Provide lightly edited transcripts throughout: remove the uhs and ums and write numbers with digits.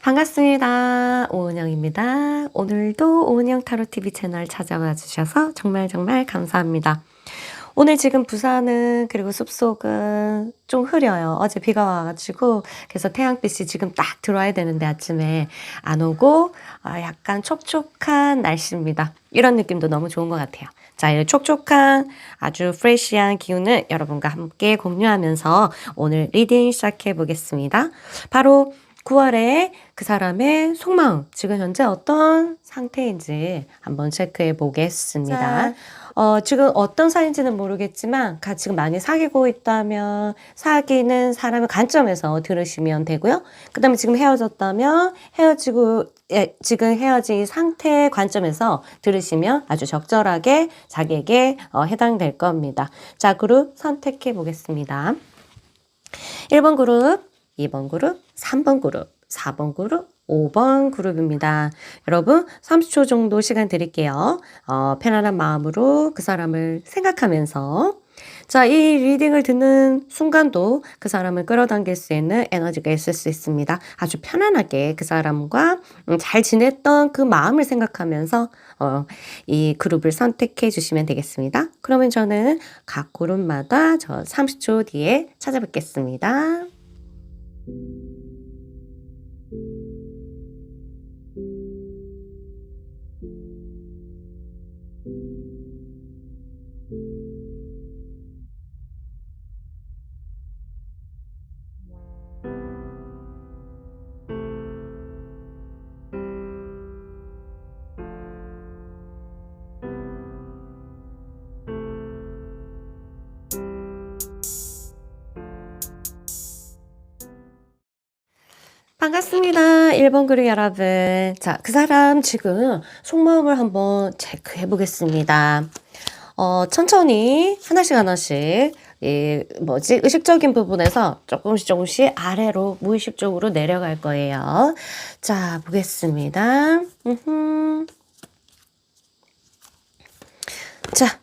반갑습니다. 오은영입니다. 오늘도 오은영 타로TV 채널 찾아와 주셔서 정말 감사합니다. 오늘 지금 부산은 그리고 숲속은 좀 흐려요. 어제 비가 와가지고 그래서 태양빛이 지금 딱 들어와야 되는데 아침에 안 오고 약간 촉촉한 날씨입니다. 이런 느낌도 너무 좋은 것 같아요. 자, 이 촉촉한 아주 프레시한 기운을 여러분과 함께 공유하면서 오늘 리딩 시작해 보겠습니다. 바로 9월에 그 사람의 속마음, 지금 현재 어떤 상태인지 한번 체크해 보겠습니다. 지금 어떤 사이인지는 모르겠지만 지금 많이 사귀고 있다면 사귀는 사람의 관점에서 들으시면 되고요. 그 다음에 지금 헤어졌다면 지금 헤어진 상태의 관점에서 들으시면 아주 적절하게 자기에게 해당될 겁니다. 자, 그룹 선택해 보겠습니다. 1번 그룹, 2번 그룹, 3번 그룹, 4번 그룹, 5번 그룹입니다. 여러분 30초 정도 시간 드릴게요. 편안한 마음으로 그 사람을 생각하면서 자, 이 리딩을 듣는 순간도 그 사람을 끌어당길 수 있는 에너지가 있을 수 있습니다. 아주 편안하게 그 사람과 잘 지냈던 그 마음을 생각하면서 이 그룹을 선택해 주시면 되겠습니다. 그러면 저는 각 그룹마다 30초 뒤에 찾아뵙겠습니다. 반갑습니다. 1번 그룹 여러분. 자, 그 사람 지금 속마음을 한번 체크해 보겠습니다. 천천히 하나씩 의식적인 부분에서 조금씩 아래로 무의식적으로 내려갈 거예요. 자, 보겠습니다. 자,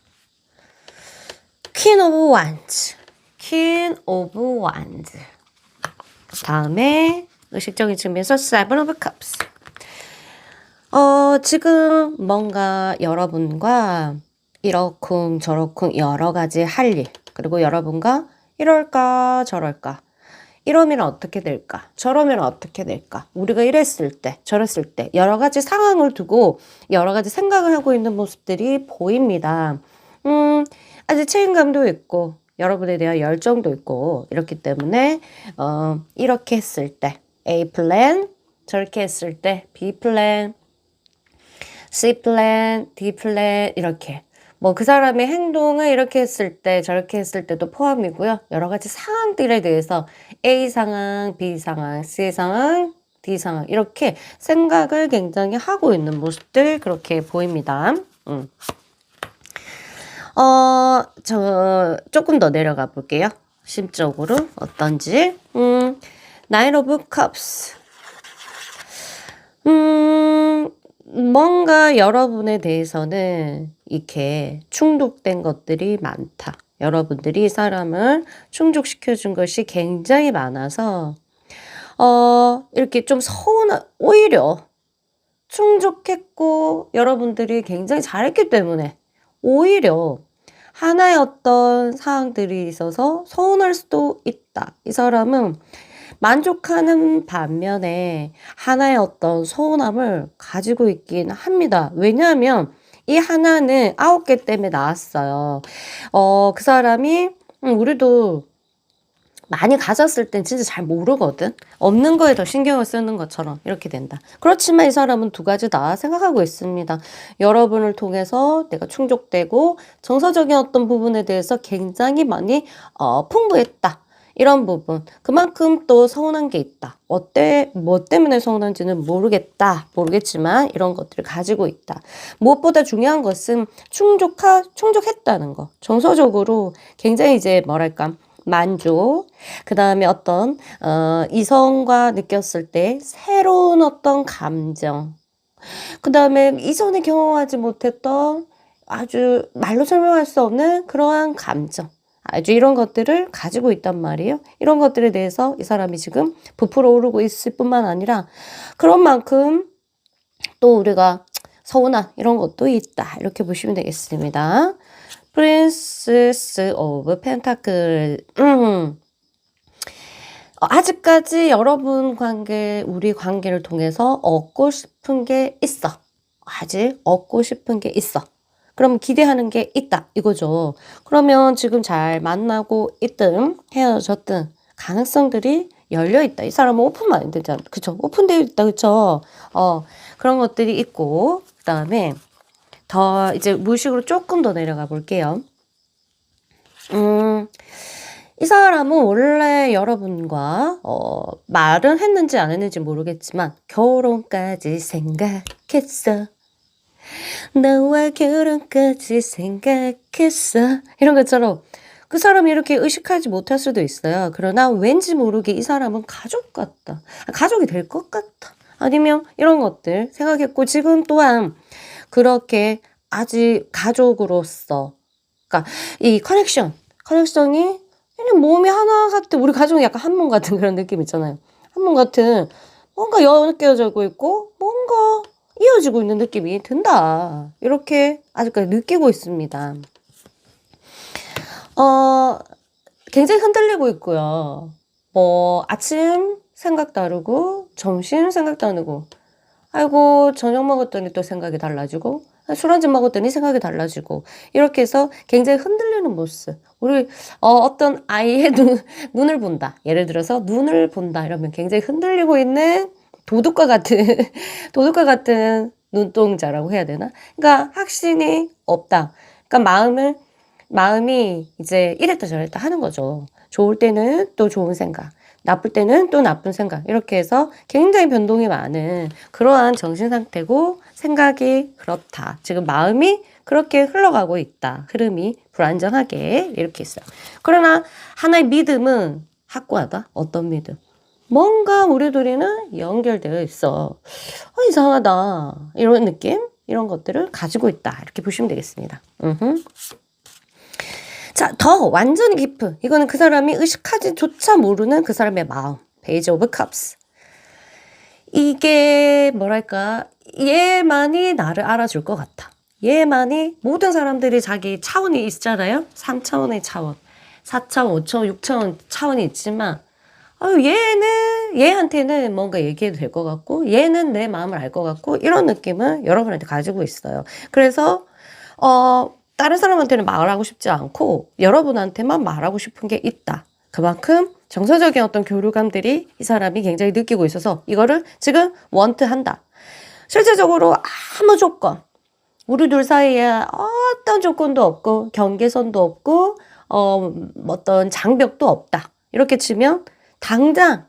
퀸 오브 완즈. 퀸 오브 완즈. 다음에 의식적인 측면에서 세븐 오브 컵스. 지금 뭔가 여러분과 이러쿵 저러쿵 여러 가지 할 일, 그리고 여러분과 이럴까 저럴까, 이러면 어떻게 될까, 저러면 어떻게 될까, 우리가 이랬을 때 저랬을 때 여러 가지 상황을 두고 여러 가지 생각을 하고 있는 모습들이 보입니다. 아주 책임감도 있고 여러분에 대한 열정도 있고 이렇기 때문에 이렇게 했을 때 A 플랜, 저렇게 했을 때 B 플랜, C 플랜, D 플랜, 이렇게 그 사람의 행동을 이렇게 했을 때 저렇게 했을 때도 포함이고요. 여러 가지 상황들에 대해서 A 상황, B 상황, C 상황, D 상황 이렇게 생각을 굉장히 하고 있는 모습들 그렇게 보입니다. 저 조금 더 내려가 볼게요. 심적으로 어떤지. 나인 오브 컵스. 뭔가 여러분에 대해서는 이렇게 충족된 것들이 많다. 여러분들이 사람을 충족시켜준 것이 굉장히 많아서 이렇게 좀 오히려 충족했고 여러분들이 굉장히 잘했기 때문에 오히려 하나의 어떤 사항들이 있어서 서운할 수도 있다. 이 사람은 만족하는 반면에 하나의 어떤 서운함을 가지고 있긴 합니다. 왜냐하면 이 하나는 9개 때문에 나왔어요. 그 사람이 우리도 많이 가졌을 땐 진짜 잘 모르거든. 없는 거에 더 신경을 쓰는 것처럼 이렇게 된다. 그렇지만 이 사람은 두 가지 다 생각하고 있습니다. 여러분을 통해서 내가 충족되고 정서적인 어떤 부분에 대해서 굉장히 많이 풍부했다. 이런 부분, 그만큼 또 서운한 게 있다. 뭐 때문에 서운한지는 모르겠지만 이런 것들을 가지고 있다. 무엇보다 중요한 것은 충족했다는 거. 정서적으로 굉장히 만족, 그 다음에 어떤 이성과 느꼈을 때 새로운 어떤 감정, 그 다음에 이전에 경험하지 못했던 아주 말로 설명할 수 없는 그러한 감정, 아주 이런 것들을 가지고 있단 말이에요. 이런 것들에 대해서 이 사람이 지금 부풀어 오르고 있을 뿐만 아니라 그런 만큼 또 우리가 서운한 이런 것도 있다. 이렇게 보시면 되겠습니다. Princess of Pentacle. 아직까지 여러분 관계, 우리 관계를 통해서 얻고 싶은 게 있어. 아직 얻고 싶은 게 있어. 그럼 기대하는 게 있다. 이거죠. 그러면 지금 잘 만나고 있든 헤어졌든 가능성들이 열려 있다. 이 사람은 오픈 마인드잖아. 그쵸? 오픈되어 있다. 그쵸? 그런 것들이 있고, 그 다음에 더 이제 무의식으로 조금 더 내려가 볼게요. 이 사람은 원래 여러분과 말은 했는지 안 했는지 모르겠지만 결혼까지 생각했어. 나와 결혼까지 생각했어. 이런 것처럼 그 사람이 이렇게 의식하지 못할 수도 있어요. 그러나 왠지 모르게 이 사람은 가족 같다. 가족이 될 것 같다. 아니면 이런 것들 생각했고 지금 또한 그렇게 아직 가족으로서 그러니까 이 커넥션이 그냥 몸이 하나 같은 우리 가족이 약간 한 몸 같은 그런 느낌 있잖아요. 한 몸 같은 뭔가 엮여지고 있고 뭔가 이어지고 있는 느낌이 든다. 이렇게 아직까지 느끼고 있습니다. 굉장히 흔들리고 있고요. 뭐 아침 생각 다르고 점심 생각 다르고 아이고 저녁 먹었더니 또 생각이 달라지고 술 한잔 먹었더니 생각이 달라지고 이렇게 해서 굉장히 흔들리는 모습. 우리 어떤 아이의 눈을 본다. 예를 들어서 눈을 본다 이러면 굉장히 흔들리고 있는 도둑과 같은 눈동자라고 해야 되나? 그러니까 확신이 없다. 그러니까 마음이 이제 이랬다 저랬다 하는 거죠. 좋을 때는 또 좋은 생각, 나쁠 때는 또 나쁜 생각 이렇게 해서 굉장히 변동이 많은 그러한 정신 상태고 생각이 그렇다. 지금 마음이 그렇게 흘러가고 있다. 흐름이 불안정하게 이렇게 있어요. 그러나 하나의 믿음은 확고하다. 어떤 믿음? 뭔가 우리 둘이는 연결되어 있어. 이상하다. 이런 느낌? 이런 것들을 가지고 있다. 이렇게 보시면 되겠습니다. 자, 더 완전히 깊은. 이거는 그 사람이 의식하지조차 모르는 그 사람의 마음. 페이지 오브 컵스. 이게 뭐랄까. 얘만이 나를 알아줄 것 같아. 얘만이 모든 사람들이 자기 차원이 있잖아요. 3차원의 차원. 4차원, 5차원, 6차원 차원이 있지만 얘한테는 뭔가 얘기해도 될 것 같고, 얘는 내 마음을 알 것 같고, 이런 느낌을 여러분한테 가지고 있어요. 그래서, 다른 사람한테는 말하고 싶지 않고, 여러분한테만 말하고 싶은 게 있다. 그만큼 정서적인 어떤 교류감들이 이 사람이 굉장히 느끼고 있어서, 이거를 지금 원트한다. 실제적으로 아무 조건, 우리 둘 사이에 어떤 조건도 없고, 경계선도 없고, 어떤 장벽도 없다. 이렇게 치면, 당장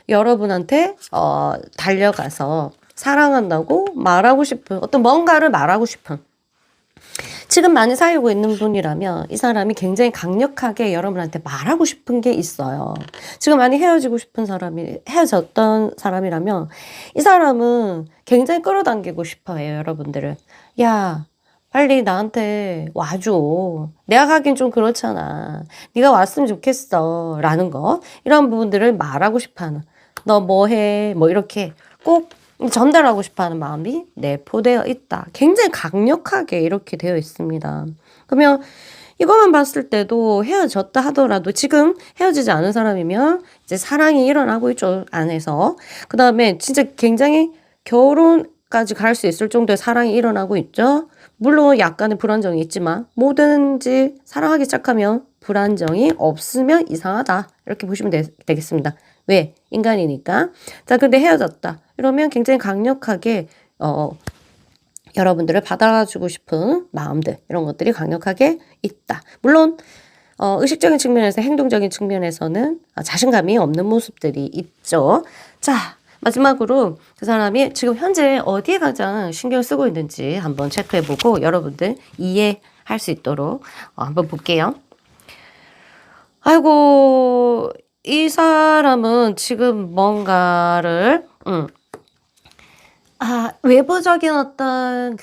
여러분한테 달려가서 사랑한다고 말하고 싶은 어떤 뭔가를 말하고 싶은 지금 많이 사귀고 있는 분이라면 이 사람이 굉장히 강력하게 여러분한테 말하고 싶은 게 있어요. 지금 많이 헤어졌던 사람이라면 이 사람은 굉장히 끌어당기고 싶어 해요, 여러분들을. 야, 빨리 나한테 와줘. 내가 가긴 좀 그렇잖아. 네가 왔으면 좋겠어. 라는 거. 이런 부분들을 말하고 싶어하는. 너 뭐 해? 뭐 이렇게 꼭 전달하고 싶어하는 마음이 내포되어 있다. 굉장히 강력하게 이렇게 되어 있습니다. 그러면 이것만 봤을 때도 헤어졌다 하더라도 지금 헤어지지 않은 사람이면 이제 사랑이 일어나고 있죠. 안에서. 그 다음에 진짜 굉장히 결혼까지 갈 수 있을 정도의 사랑이 일어나고 있죠. 물론 약간의 불안정이 있지만 뭐든지 사랑하기 시작하면 불안정이 없으면 이상하다. 이렇게 보시면 되겠습니다. 왜? 인간이니까. 자, 근데 헤어졌다. 이러면 굉장히 강력하게 여러분들을 받아주고 싶은 마음들 이런 것들이 강력하게 있다. 물론 의식적인 측면에서 행동적인 측면에서는 자신감이 없는 모습들이 있죠. 자, 마지막으로 그 사람이 지금 현재 어디에 가장 신경 쓰고 있는지 한번 체크해보고 여러분들 이해할 수 있도록 한번 볼게요. 아이고, 이 사람은 지금 뭔가를 외부적인 어떤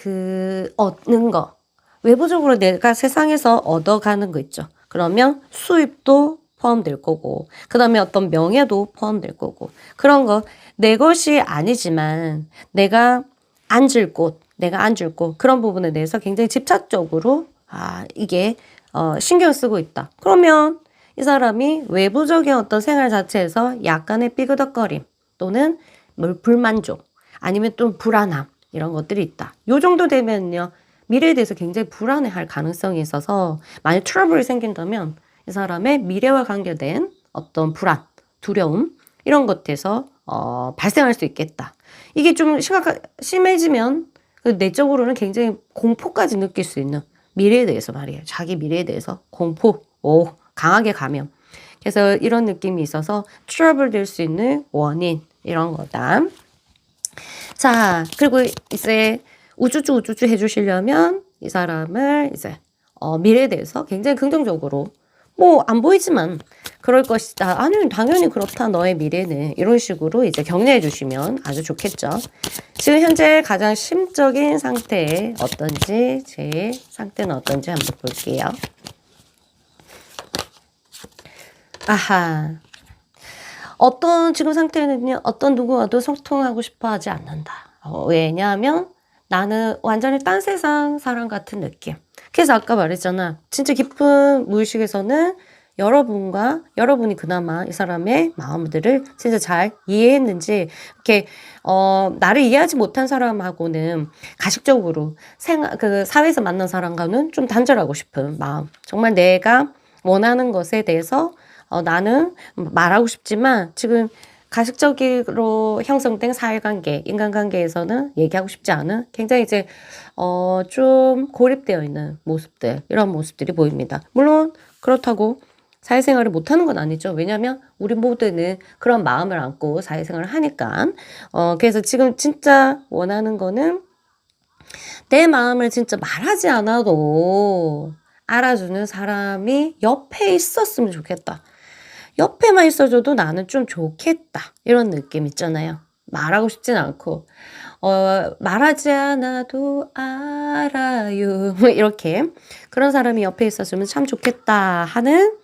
얻는 거, 외부적으로 내가 세상에서 얻어가는 거 있죠. 그러면 수입도 포함될 거고, 그 다음에 어떤 명예도 포함될 거고, 그런 거 내 것이 아니지만 내가 앉을 곳, 그런 부분에 대해서 굉장히 집착적으로 이게 신경 쓰고 있다. 그러면 이 사람이 외부적인 어떤 생활 자체에서 약간의 삐그덕거림 또는 불만족 아니면 또 불안함 이런 것들이 있다. 요 정도 되면요. 미래에 대해서 굉장히 불안해할 가능성이 있어서 만약 트러블이 생긴다면 이 사람의 미래와 관계된 어떤 불안, 두려움 이런 것에서 발생할 수 있겠다. 이게 좀 심해지면 내적으로는 굉장히 공포까지 느낄 수 있는 미래에 대해서 말이에요. 자기 미래에 대해서 공포, 강하게 가면. 그래서 이런 느낌이 있어서 트러블 될 수 있는 원인 이런 거다. 자, 그리고 이제 우쭈쭈 해주시려면 이 사람을 이제 미래에 대해서 굉장히 긍정적으로 뭐 안 보이지만 그럴 것이다. 아니 당연히 그렇다. 너의 미래는 이런 식으로 이제 격려해 주시면 아주 좋겠죠. 지금 현재 가장 심적인 상태 어떤지 제 상태는 어떤지 한번 볼게요. 아하. 지금 상태는요, 어떤 누구와도 소통하고 싶어 하지 않는다. 왜냐하면 나는 완전히 딴 세상 사람 같은 느낌. 그래서 아까 말했잖아. 진짜 깊은 무의식에서는 여러분이 그나마 이 사람의 마음들을 진짜 잘 이해했는지, 이렇게, 나를 이해하지 못한 사람하고는 가식적으로 사회에서 만난 사람과는 좀 단절하고 싶은 마음. 정말 내가 원하는 것에 대해서 나는 말하고 싶지만 지금 가식적으로 형성된 사회관계, 인간관계에서는 얘기하고 싶지 않은 굉장히 이제 좀 고립되어 있는 모습들, 이런 모습들이 보입니다. 물론 그렇다고 사회생활을 못하는 건 아니죠. 왜냐하면 우리 모두는 그런 마음을 안고 사회생활을 하니까. 그래서 지금 진짜 원하는 거는 내 마음을 진짜 말하지 않아도 알아주는 사람이 옆에 있었으면 좋겠다. 옆에만 있어줘도 나는 좀 좋겠다. 이런 느낌 있잖아요. 말하고 싶진 않고, 말하지 않아도 알아요. 이렇게. 그런 사람이 옆에 있었으면 참 좋겠다 하는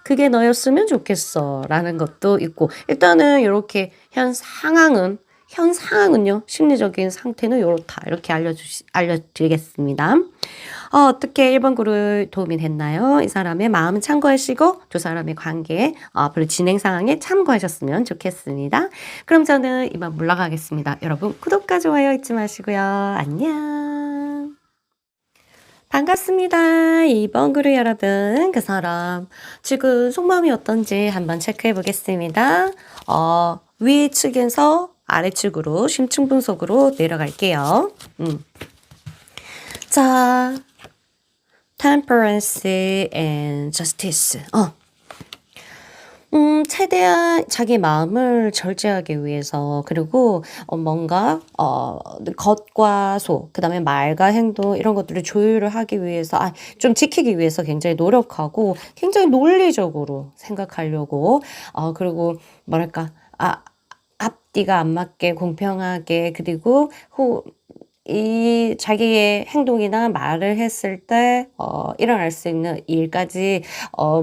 그게 너였으면 좋겠어. 라는 것도 있고, 일단은 이렇게 현 상황은요, 심리적인 상태는 이렇다. 이렇게 알려드리겠습니다. 어떻게 1번 그룹 도움이 됐나요? 이 사람의 마음은 참고하시고 두 사람의 관계, 앞으로 진행 상황에 참고하셨으면 좋겠습니다. 그럼 저는 이만 물러가겠습니다. 여러분 구독과 좋아요 잊지 마시고요. 안녕. 반갑습니다. 2번 그룹 여러분, 그 사람 지금 속마음이 어떤지 한번 체크해 보겠습니다. 위측에서 아래측으로 심층 분석으로 내려갈게요. 자, temperance and justice. 최대한 자기 마음을 절제하기 위해서, 그리고 뭔가 겉과 속, 그다음에 말과 행동 이런 것들을 조율을 하기 위해서, 좀 지키기 위해서 굉장히 노력하고 굉장히 논리적으로 생각하려고, 그리고 뭐랄까, 앞뒤가 안 맞게 공평하게, 그리고 이 자기의 행동이나 말을 했을 때 일어날 수 있는 일까지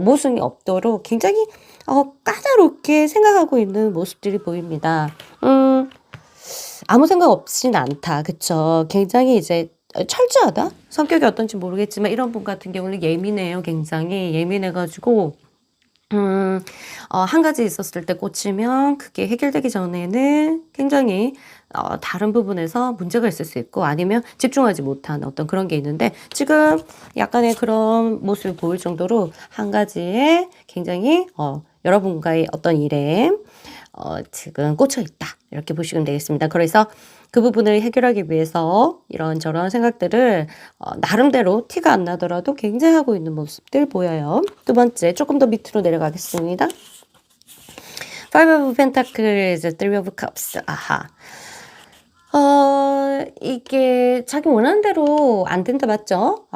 모순이 없도록 굉장히 까다롭게 생각하고 있는 모습들이 보입니다. 아무 생각 없진 않다. 그쵸? 굉장히 이제 철저하다? 성격이 어떤지 모르겠지만 이런 분 같은 경우는 예민해요. 굉장히 예민해가지고 한 가지 있었을 때 꽂히면 그게 해결되기 전에는 굉장히 다른 부분에서 문제가 있을 수 있고, 아니면 집중하지 못하는 어떤 그런 게 있는데, 지금 약간의 그런 모습을 보일 정도로 한 가지에 굉장히 여러분과의 어떤 일에 지금 꽂혀 있다. 이렇게 보시면 되겠습니다. 그래서 그 부분을 해결하기 위해서 이런저런 생각들을 나름대로 티가 안 나더라도 굉장히 하고 있는 모습들 보여요. 두 번째, 조금 더 밑으로 내려가겠습니다. Five of Pentacles, Three of Cups. 아하. 이게 자기 원하는 대로 안 된다, 맞죠?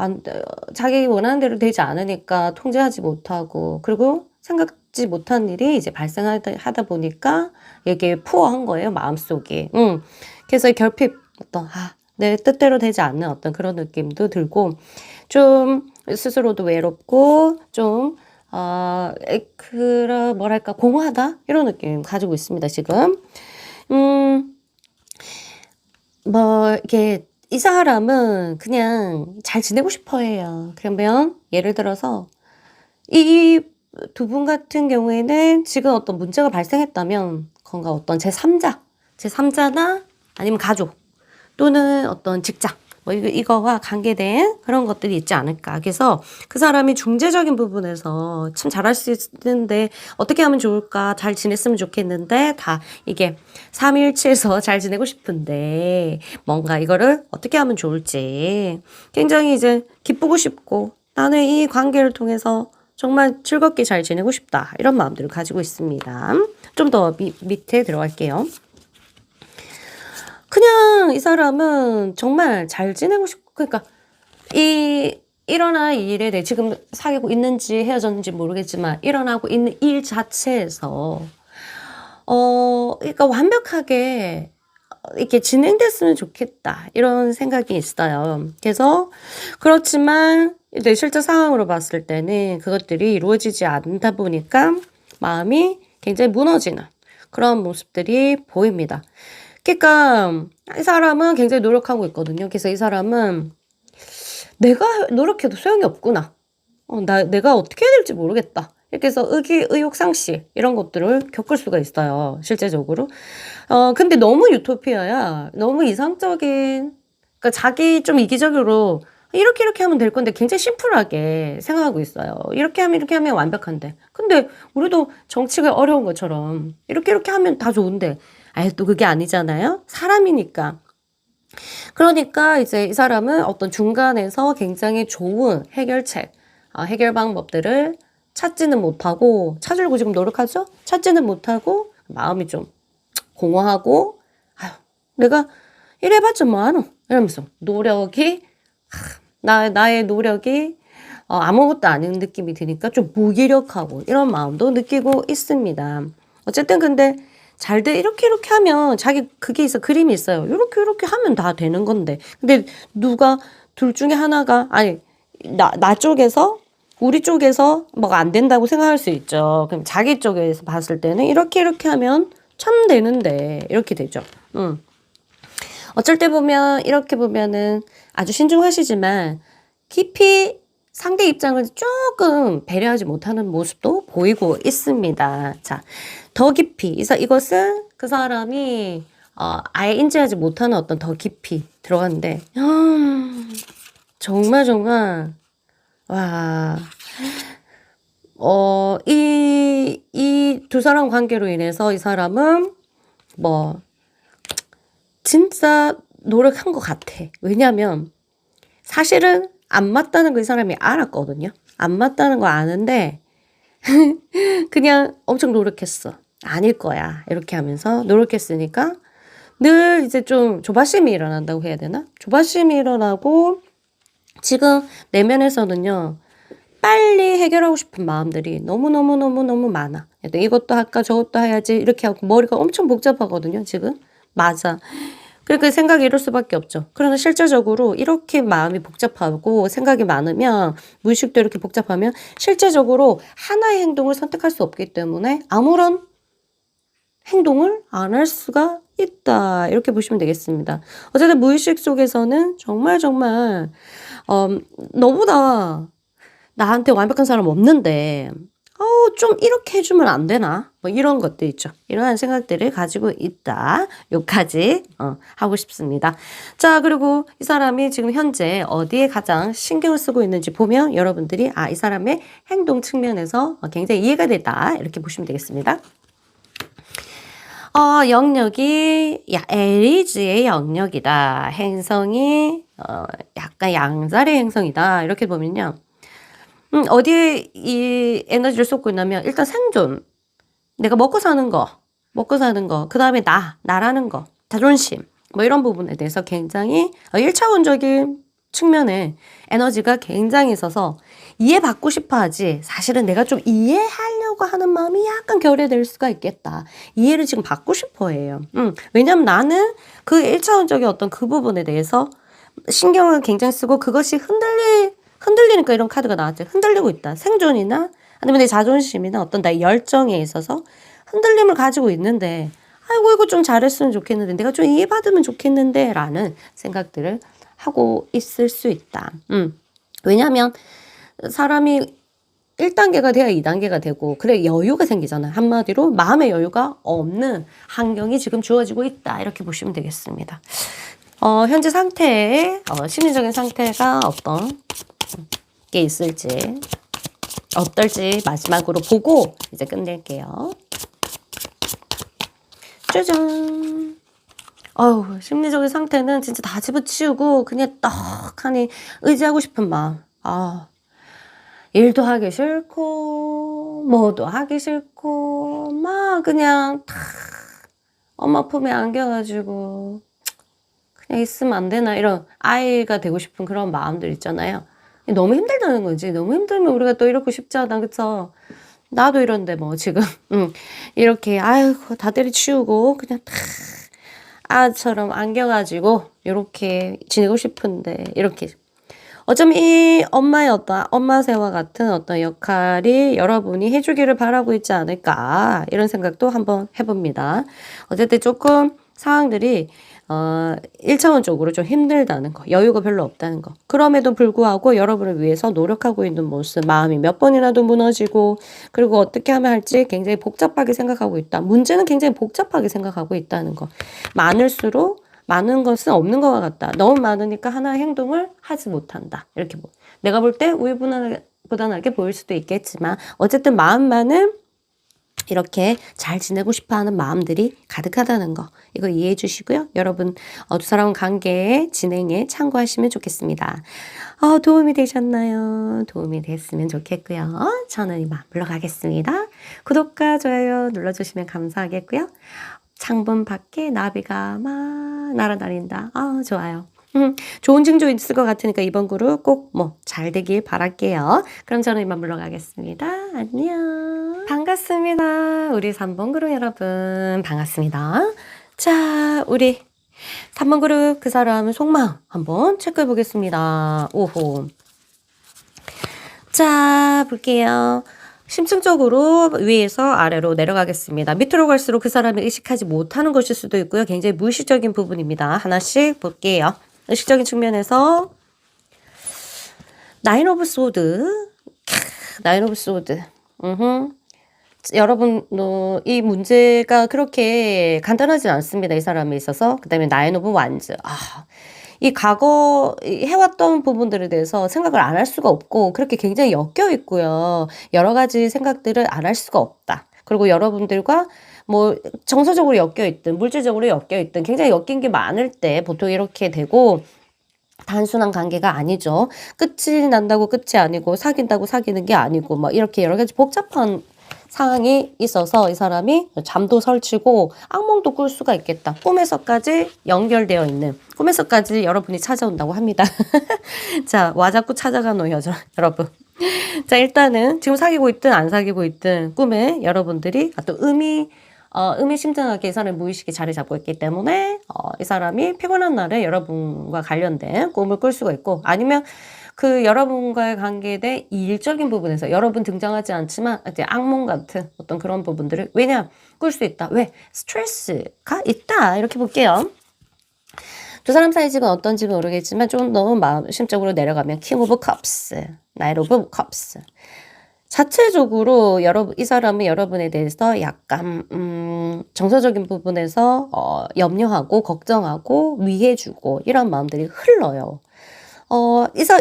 자기 원하는 대로 되지 않으니까 통제하지 못하고, 그리고 생각지 못한 일이 이제 발생하다 보니까 이게 푸어한 거예요, 마음속에. 그래서 결핍, 내 뜻대로 되지 않는 어떤 그런 느낌도 들고, 좀 스스로도 외롭고 좀 그런 뭐랄까 공허하다 이런 느낌 가지고 있습니다 지금. 뭐 이렇게 이 사람은 그냥 잘 지내고 싶어 해요. 그러면 예를 들어서 이 두 분 같은 경우에는 지금 어떤 문제가 발생했다면 뭔가 어떤 제3자나 아니면 가족 또는 어떤 직장 뭐 이거와 관계된 그런 것들이 있지 않을까. 그래서 그 사람이 중재적인 부분에서 참 잘할 수 있는데 어떻게 하면 좋을까, 잘 지냈으면 좋겠는데 다 이게 삼일치해서 잘 지내고 싶은데 뭔가 이거를 어떻게 하면 좋을지 굉장히 이제 기쁘고 싶고 나는 이 관계를 통해서 정말 즐겁게 잘 지내고 싶다 이런 마음들을 가지고 있습니다. 좀 더 밑에 들어갈게요. 그냥 이 사람은 정말 잘 지내고 싶고, 그러니까 일어난 일에 대해 지금 사귀고 있는지 헤어졌는지 모르겠지만 일어나고 있는 일 자체에서 그러니까 완벽하게 이렇게 진행됐으면 좋겠다 이런 생각이 있어요. 그래서 그렇지만 이제 실제 상황으로 봤을 때는 그것들이 이루어지지 않다 보니까 마음이 굉장히 무너지는 그런 모습들이 보입니다. 그러니까 이 사람은 굉장히 노력하고 있거든요. 그래서 이 사람은 내가 노력해도 소용이 없구나. 내가 어떻게 해야 될지 모르겠다. 이렇게 해서 의욕 상실 이런 것들을 겪을 수가 있어요. 실제적으로. 근데 너무 유토피아야. 너무 이상적인, 그러니까 자기 좀 이기적으로 이렇게 하면 될 건데 굉장히 심플하게 생각하고 있어요. 이렇게 하면 완벽한데. 근데 우리도 정치가 어려운 것처럼 이렇게 하면 다 좋은데 아예 또 그게 아니잖아요. 사람이니까. 그러니까 이제 이 사람은 어떤 중간에서 굉장히 좋은 해결책, 해결 방법들을 찾지는 못하고, 찾으려고 지금 노력하죠? 찾지는 못하고, 마음이 좀 공허하고, 아휴, 내가 이래봤자 뭐하노? 이러면서 나의 노력이 아무것도 아닌 느낌이 드니까 좀 무기력하고, 이런 마음도 느끼고 있습니다. 어쨌든 근데 이렇게 하면 그게 그림이 있어요. 이렇게 하면 다 되는 건데. 근데 누가 둘 중에 하나가, 아니, 나 쪽에서, 우리 쪽에서 뭐가 안 된다고 생각할 수 있죠. 그럼 자기 쪽에서 봤을 때는 이렇게 하면 참 되는데, 이렇게 되죠. 어쩔 때 보면, 이렇게 보면은 아주 신중하시지만, 깊이 상대 입장을 조금 배려하지 못하는 모습도 보이고 있습니다. 자, 더 깊이. 이것은 그 사람이 아예 인지하지 못하는 어떤 더 깊이 들어갔는데 정말 와, 이 두 사람 관계로 인해서 이 사람은 뭐 진짜 노력한 것 같아. 왜냐면 사실은 안 맞다는 걸 이 사람이 알았거든요. 안 맞다는 거 아는데 그냥 엄청 노력했어. 아닐 거야. 이렇게 하면서 노력했으니까 늘 이제 좀 조바심이 일어난다고 해야 되나? 조바심이 일어나고 지금 내면에서는요. 빨리 해결하고 싶은 마음들이 너무 많아. 이것도 할까 저것도 해야지 이렇게 하고 머리가 엄청 복잡하거든요. 지금. 맞아. 그러니까 생각이 이럴 수밖에 없죠. 그러나 실제적으로 이렇게 마음이 복잡하고 생각이 많으면 무의식도 이렇게 복잡하면 실제적으로 하나의 행동을 선택할 수 없기 때문에 아무런 행동을 안 할 수가 있다. 이렇게 보시면 되겠습니다. 어쨌든 무의식 속에서는 정말 너보다 나한테 완벽한 사람 없는데 좀 이렇게 해주면 안 되나? 뭐 이런 것도 있죠. 이러한 생각들을 가지고 있다. 요까지 하고 싶습니다. 자, 그리고 이 사람이 지금 현재 어디에 가장 신경을 쓰고 있는지 보면 여러분들이 이 사람의 행동 측면에서 굉장히 이해가 되다. 이렇게 보시면 되겠습니다. 영역이 에리즈의 영역이다. 행성이 약간 양자리 행성이다. 이렇게 보면요. 어디에 이 에너지를 쏟고 있냐면 일단 생존, 내가 먹고 사는 거, 그 다음에 나라는 거, 자존심 뭐 이런 부분에 대해서 굉장히 1차원적인 측면에 에너지가 굉장히 있어서 이해받고 싶어 하지 사실은 내가 좀 이해하려고 하는 마음이 약간 결여될 수가 있겠다. 이해를 지금 받고 싶어 해요. 왜냐면 나는 그 1차원적인 어떤 그 부분에 대해서 신경을 굉장히 쓰고 그것이 흔들릴 흔들리니까 이런 카드가 나왔죠. 흔들리고 있다. 생존이나 아니면 내 자존심이나 어떤 나의 열정에 있어서 흔들림을 가지고 있는데 아이고 이거 좀 잘했으면 좋겠는데 내가 좀 이해받으면 좋겠는데 라는 생각들을 하고 있을 수 있다. 왜냐하면 사람이 1단계가 돼야 2단계가 되고 그래 여유가 생기잖아요. 한마디로 마음의 여유가 없는 환경이 지금 주어지고 있다. 이렇게 보시면 되겠습니다. 현재 상태에 심리적인 상태가 어떤 게 있을지 어떨지 마지막으로 보고 이제 끝낼게요. 짜잔. 심리적인 상태는 진짜 다 집어치우고 그냥 떡하니 의지하고 싶은 마음. 일도 하기 싫고 뭐도 하기 싫고 막 그냥 다 엄마 품에 안겨가지고 그냥 있으면 안 되나 이런 아이가 되고 싶은 그런 마음들 있잖아요. 너무 힘들다는 거지. 너무 힘들면 우리가 또 이러고 싶지 않아. 그쵸? 나도 이런데 뭐 지금 이렇게 아이고 다 때려치우고 그냥 다 아처럼 안겨가지고 이렇게 지내고 싶은데 이렇게 어쩌면 이 엄마의 어떤 엄마새와 같은 어떤 역할이 여러분이 해주기를 바라고 있지 않을까 이런 생각도 한번 해봅니다. 어쨌든 조금 상황들이 1차원적으로 좀 힘들다는 거, 여유가 별로 없다는 거. 그럼에도 불구하고 여러분을 위해서 노력하고 있는 모습, 마음이 몇 번이라도 무너지고 그리고 어떻게 하면 할지 굉장히 복잡하게 생각하고 있다. 문제는 굉장히 복잡하게 생각하고 있다는 거. 많을수록 많은 것은 없는 것과 같다. 너무 많으니까 하나의 행동을 하지 못한다. 이렇게 내가 볼 때 우유부단하게 보일 수도 있겠지만 어쨌든 마음만은 이렇게 잘 지내고 싶어하는 마음들이 가득하다는 거 이거 이해해 주시고요. 여러분 두 사람 관계의 진행에 참고하시면 좋겠습니다. 도움이 되셨나요? 도움이 됐으면 좋겠고요. 저는 이만 물러가겠습니다. 구독과 좋아요 눌러주시면 감사하겠고요. 창문 밖에 나비가 막 날아다닌다. 좋아요. 좋은 징조 있을 것 같으니까 이번 그룹 꼭 잘 되길 바랄게요. 그럼 저는 이만 물러가겠습니다. 안녕. 반갑습니다. 우리 3번 그룹 여러분 반갑습니다. 자, 우리 3번 그룹 그 사람 속마음 한번 체크해 보겠습니다. 오호. 자, 볼게요. 심층적으로 위에서 아래로 내려가겠습니다. 밑으로 갈수록 그 사람이 의식하지 못하는 것일 수도 있고요. 굉장히 무의식적인 부분입니다. 하나씩 볼게요. 의식적인 측면에서 나인 오브 소드. 나인 오브 소드. 여러분 이 문제가 그렇게 간단하진 않습니다. 이 사람에 있어서. 그 다음에 나인 오브 완즈. 이 과거 해왔던 부분들에 대해서 생각을 안 할 수가 없고 그렇게 굉장히 엮여 있고요. 여러 가지 생각들을 안 할 수가 없다. 그리고 여러분들과 정서적으로 엮여 있든 물질적으로 엮여 있든 굉장히 엮인 게 많을 때 보통 이렇게 되고 단순한 관계가 아니죠. 끝이 난다고 끝이 아니고 사귄다고 사귀는 게 아니고 이렇게 여러 가지 복잡한 상황이 있어서 이 사람이 잠도 설치고 악몽도 꿀 수가 있겠다. 꿈에서까지 연결되어 있는 꿈에서까지 여러분이 찾아온다고 합니다. 자, 와 자꾸 찾아가노 여자 여러분. 자, 일단은 지금 사귀고 있든 안 사귀고 있든 꿈에 여러분들이 또 의미심장하게 이 사람이 무의식에 자리 잡고 있기 때문에 이 사람이 피곤한 날에 여러분과 관련된 꿈을 꿀 수가 있고 아니면 그 여러분과의 관계에 일적인 부분에서 여러분 등장하지 않지만 이제 악몽 같은 어떤 그런 부분들을 꿀 수 있다. 왜? 스트레스가 있다. 이렇게 볼게요. 두 사람 사이 지금 어떤지 모르겠지만 좀 너무 마음 심적으로 내려가면 킹 오브 컵스, 나이트 오브 컵스. 자체적으로 이 사람은 여러분에 대해서 약간 정서적인 부분에서 염려하고 걱정하고 위해주고 이런 마음들이 흘러요.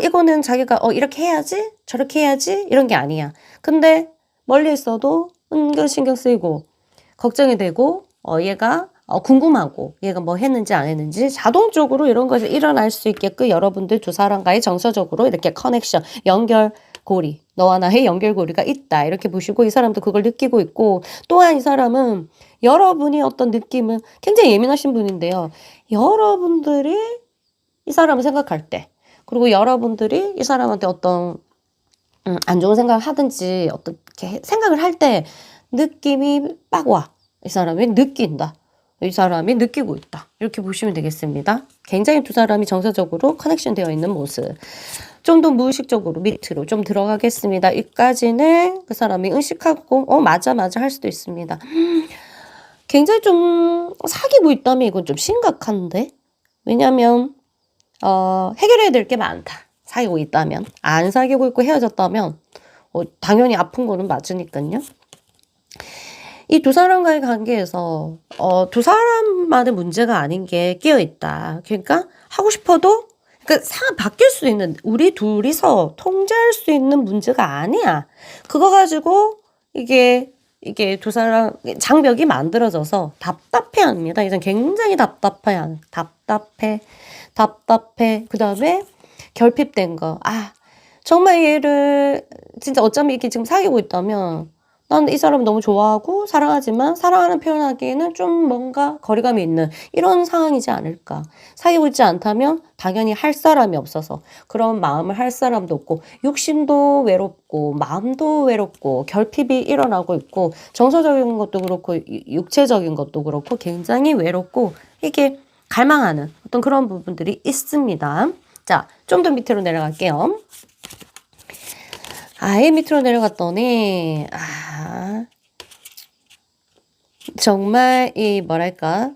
이거는 자기가 이렇게 해야지 저렇게 해야지 이런 게 아니야. 근데 멀리 있어도 은근 신경 쓰이고 걱정이 되고 얘가 궁금하고 얘가 뭐 했는지 안 했는지 자동적으로 이런 것이 일어날 수 있게끔 여러분들 두 사람과의 정서적으로 이렇게 커넥션 연결고리 너와 나의 연결고리가 있다 이렇게 보시고 이 사람도 그걸 느끼고 있고 또한 이 사람은 여러분이 어떤 느낌은 굉장히 예민하신 분인데요. 여러분들이 이 사람을 생각할 때 그리고 여러분들이 이 사람한테 어떤 안 좋은 생각을 하든지 어떻게 생각을 할 때 느낌이 빡 와. 이 사람이 느낀다. 이 사람이 느끼고 있다. 이렇게 보시면 되겠습니다. 굉장히 두 사람이 정서적으로 커넥션 되어 있는 모습. 좀 더 무의식적으로 밑으로 좀 들어가겠습니다. 여기까지는 그 사람이 의식하고 맞아 할 수도 있습니다. 굉장히 좀 사귀고 있다면 이건 좀 심각한데? 왜냐면 해결해야 될 게 많다. 사귀고 있다면. 안 사귀고 있고 헤어졌다면 당연히 아픈 거는 맞으니까요. 이 두 사람과의 관계에서 두 사람만의 문제가 아닌 게 끼어 있다. 그러니까 하고 싶어도 바뀔 수 있는, 우리 둘이서 통제할 수 있는 문제가 아니야. 그거 가지고 이게 두 사람 장벽이 만들어져서 답답해합니다. 이제 굉장히 답답해. 그 다음에 결핍된 거. 정말 얘를 진짜 어쩌면 이렇게 지금 사귀고 있다면 난 이 사람을 너무 좋아하고 사랑하지만 사랑하는 표현하기에는 좀 뭔가 거리감이 있는 이런 상황이지 않을까. 사귀고 있지 않다면 당연히 할 사람이 없어서 그런 마음을 할 사람도 없고 욕심도 외롭고 마음도 외롭고 결핍이 일어나고 있고 정서적인 것도 그렇고 육체적인 것도 그렇고 굉장히 외롭고 이게 갈망하는 어떤 그런 부분들이 있습니다. 자, 좀 더 밑으로 내려갈게요. 아예 밑으로 내려갔더니 정말 뭐랄까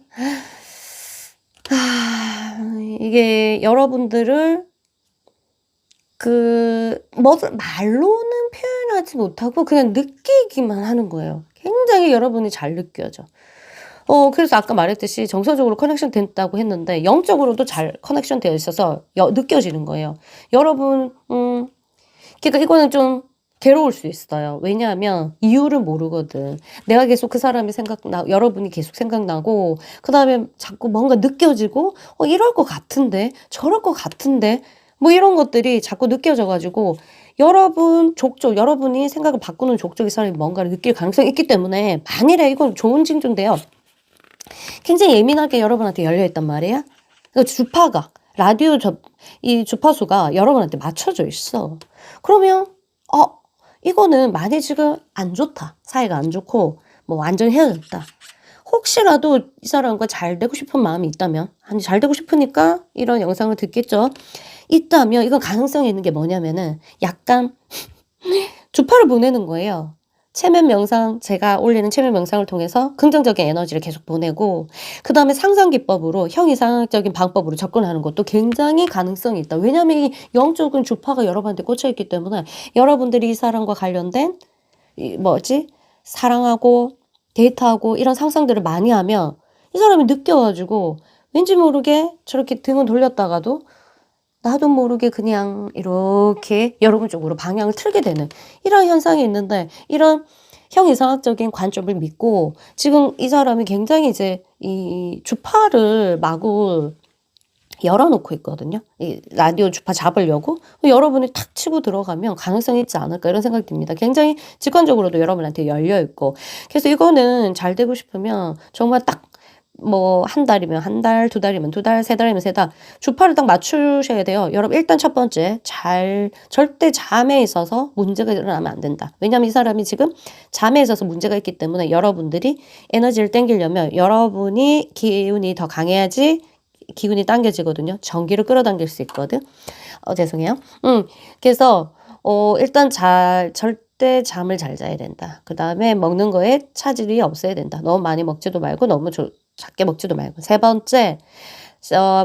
이게 여러분들을 말로는 표현하지 못하고 그냥 느끼기만 하는 거예요. 굉장히 여러분이 잘 느껴져. 그래서 아까 말했듯이 정서적으로 커넥션 됐다고 했는데 영적으로도 잘 커넥션 되어 있어서 느껴지는 거예요. 여러분 그러니까 이거는 좀 괴로울 수 있어요. 왜냐하면 이유를 모르거든. 내가 계속 그 사람이 여러분이 계속 생각나고 그 다음에 자꾸 뭔가 느껴지고 이럴 것 같은데 저럴 것 같은데 뭐 이런 것들이 자꾸 느껴져가지고 여러분이 생각을 바꾸는 족족 이 사람이 뭔가를 느낄 가능성이 있기 때문에 만일에 이건 좋은 징조인데요. 굉장히 예민하게 여러분한테 열려있단 말이야. 주파가 이 주파수가 여러분한테 맞춰져 있어. 그러면 이거는 만약 지금 안 좋다. 사이가 안 좋고 뭐 완전히 헤어졌다. 혹시라도 이 사람과 잘 되고 싶은 마음이 있다면 잘 되고 싶으니까 이런 영상을 듣겠죠. 있다면 이건 가능성이 있는 게 뭐냐면은 약간 주파를 보내는 거예요. 체면 명상, 제가 올리는 체면 명상을 통해서 긍정적인 에너지를 계속 보내고 그 다음에 상상 기법으로 형이상학적인 방법으로 접근하는 것도 굉장히 가능성이 있다. 왜냐하면 이 영적인 주파가 여러분한테 꽂혀있기 때문에 여러분들이 이 사람과 관련된 사랑하고 데이트하고 이런 상상들을 많이 하면 이 사람이 느껴가지고 왠지 모르게 저렇게 등을 돌렸다가도 나도 모르게 그냥 이렇게 여러분 쪽으로 방향을 틀게 되는 이런 현상이 있는데 이런 형이상학적인 관점을 믿고 지금 이 사람이 굉장히 이제 이 주파를 마구 열어놓고 있거든요. 이 라디오 주파 잡으려고 여러분이 탁 치고 들어가면 가능성이 있지 않을까 이런 생각이 듭니다. 굉장히 직관적으로도 여러분한테 열려있고 그래서 이거는 잘 되고 싶으면 정말 딱 한 달이면 한 달, 두 달이면 두 달, 세 달이면 세 달. 주파를 딱 맞추셔야 돼요. 여러분, 일단 첫 번째, 절대 잠에 있어서 문제가 일어나면 안 된다. 왜냐면 이 사람이 지금 잠에 있어서 문제가 있기 때문에 여러분들이 에너지를 땡기려면 여러분이 기운이 더 강해야지 기운이 당겨지거든요. 전기를 끌어당길 수 있거든. 죄송해요. 그래서, 일단 절대 잠을 잘 자야 된다. 그 다음에 먹는 거에 차질이 없어야 된다. 너무 많이 먹지도 말고 너무 작게 먹지도 말고. 세 번째,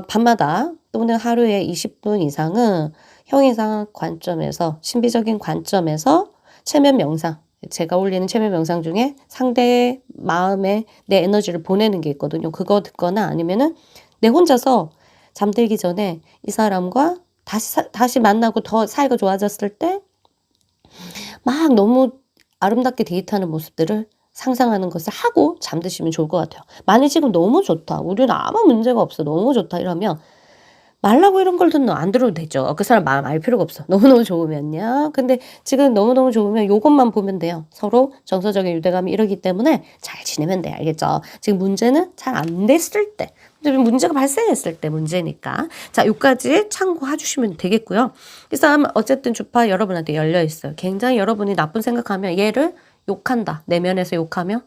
밤마다 또는 하루에 20분 이상은 형이상 관점에서, 신비적인 관점에서 체면 명상, 제가 올리는 체면 명상 중에 상대의 마음에 내 에너지를 보내는 게 있거든요. 그거 듣거나 아니면은 내 혼자서 잠들기 전에 이 사람과 다시 만나고 더 사이가 좋아졌을 때 막 너무 아름답게 데이트하는 모습들을 상상하는 것을 하고 잠드시면 좋을 것 같아요. 만약 지금 너무 좋다. 우리는 아무 문제가 없어. 너무 좋다. 이러면 말라고 이런 걸 안 들어도 되죠. 그 사람 마음 알 필요가 없어. 너무너무 좋으면요. 근데 지금 너무너무 좋으면 요것만 보면 돼요. 서로 정서적인 유대감이 이러기 때문에 잘 지내면 돼. 알겠죠? 지금 문제는 잘 안 됐을 때. 문제가 발생했을 때 문제니까. 자, 요까지 참고해 주시면 되겠고요. 이 사람 어쨌든 주파 여러분한테 열려 있어요. 굉장히 여러분이 나쁜 생각하면 얘를 욕한다. 내면에서 욕하면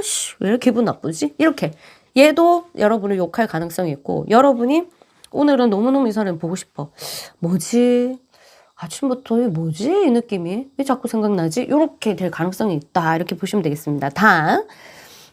씨, 왜 이렇게 기분 나쁘지? 이렇게. 얘도 여러분을 욕할 가능성이 있고, 여러분이 오늘은 너무너무 이 사람이 보고 싶어. 뭐지? 아침부터 뭐지? 이 느낌이? 왜 자꾸 생각나지? 이렇게 될 가능성이 있다. 이렇게 보시면 되겠습니다. 단,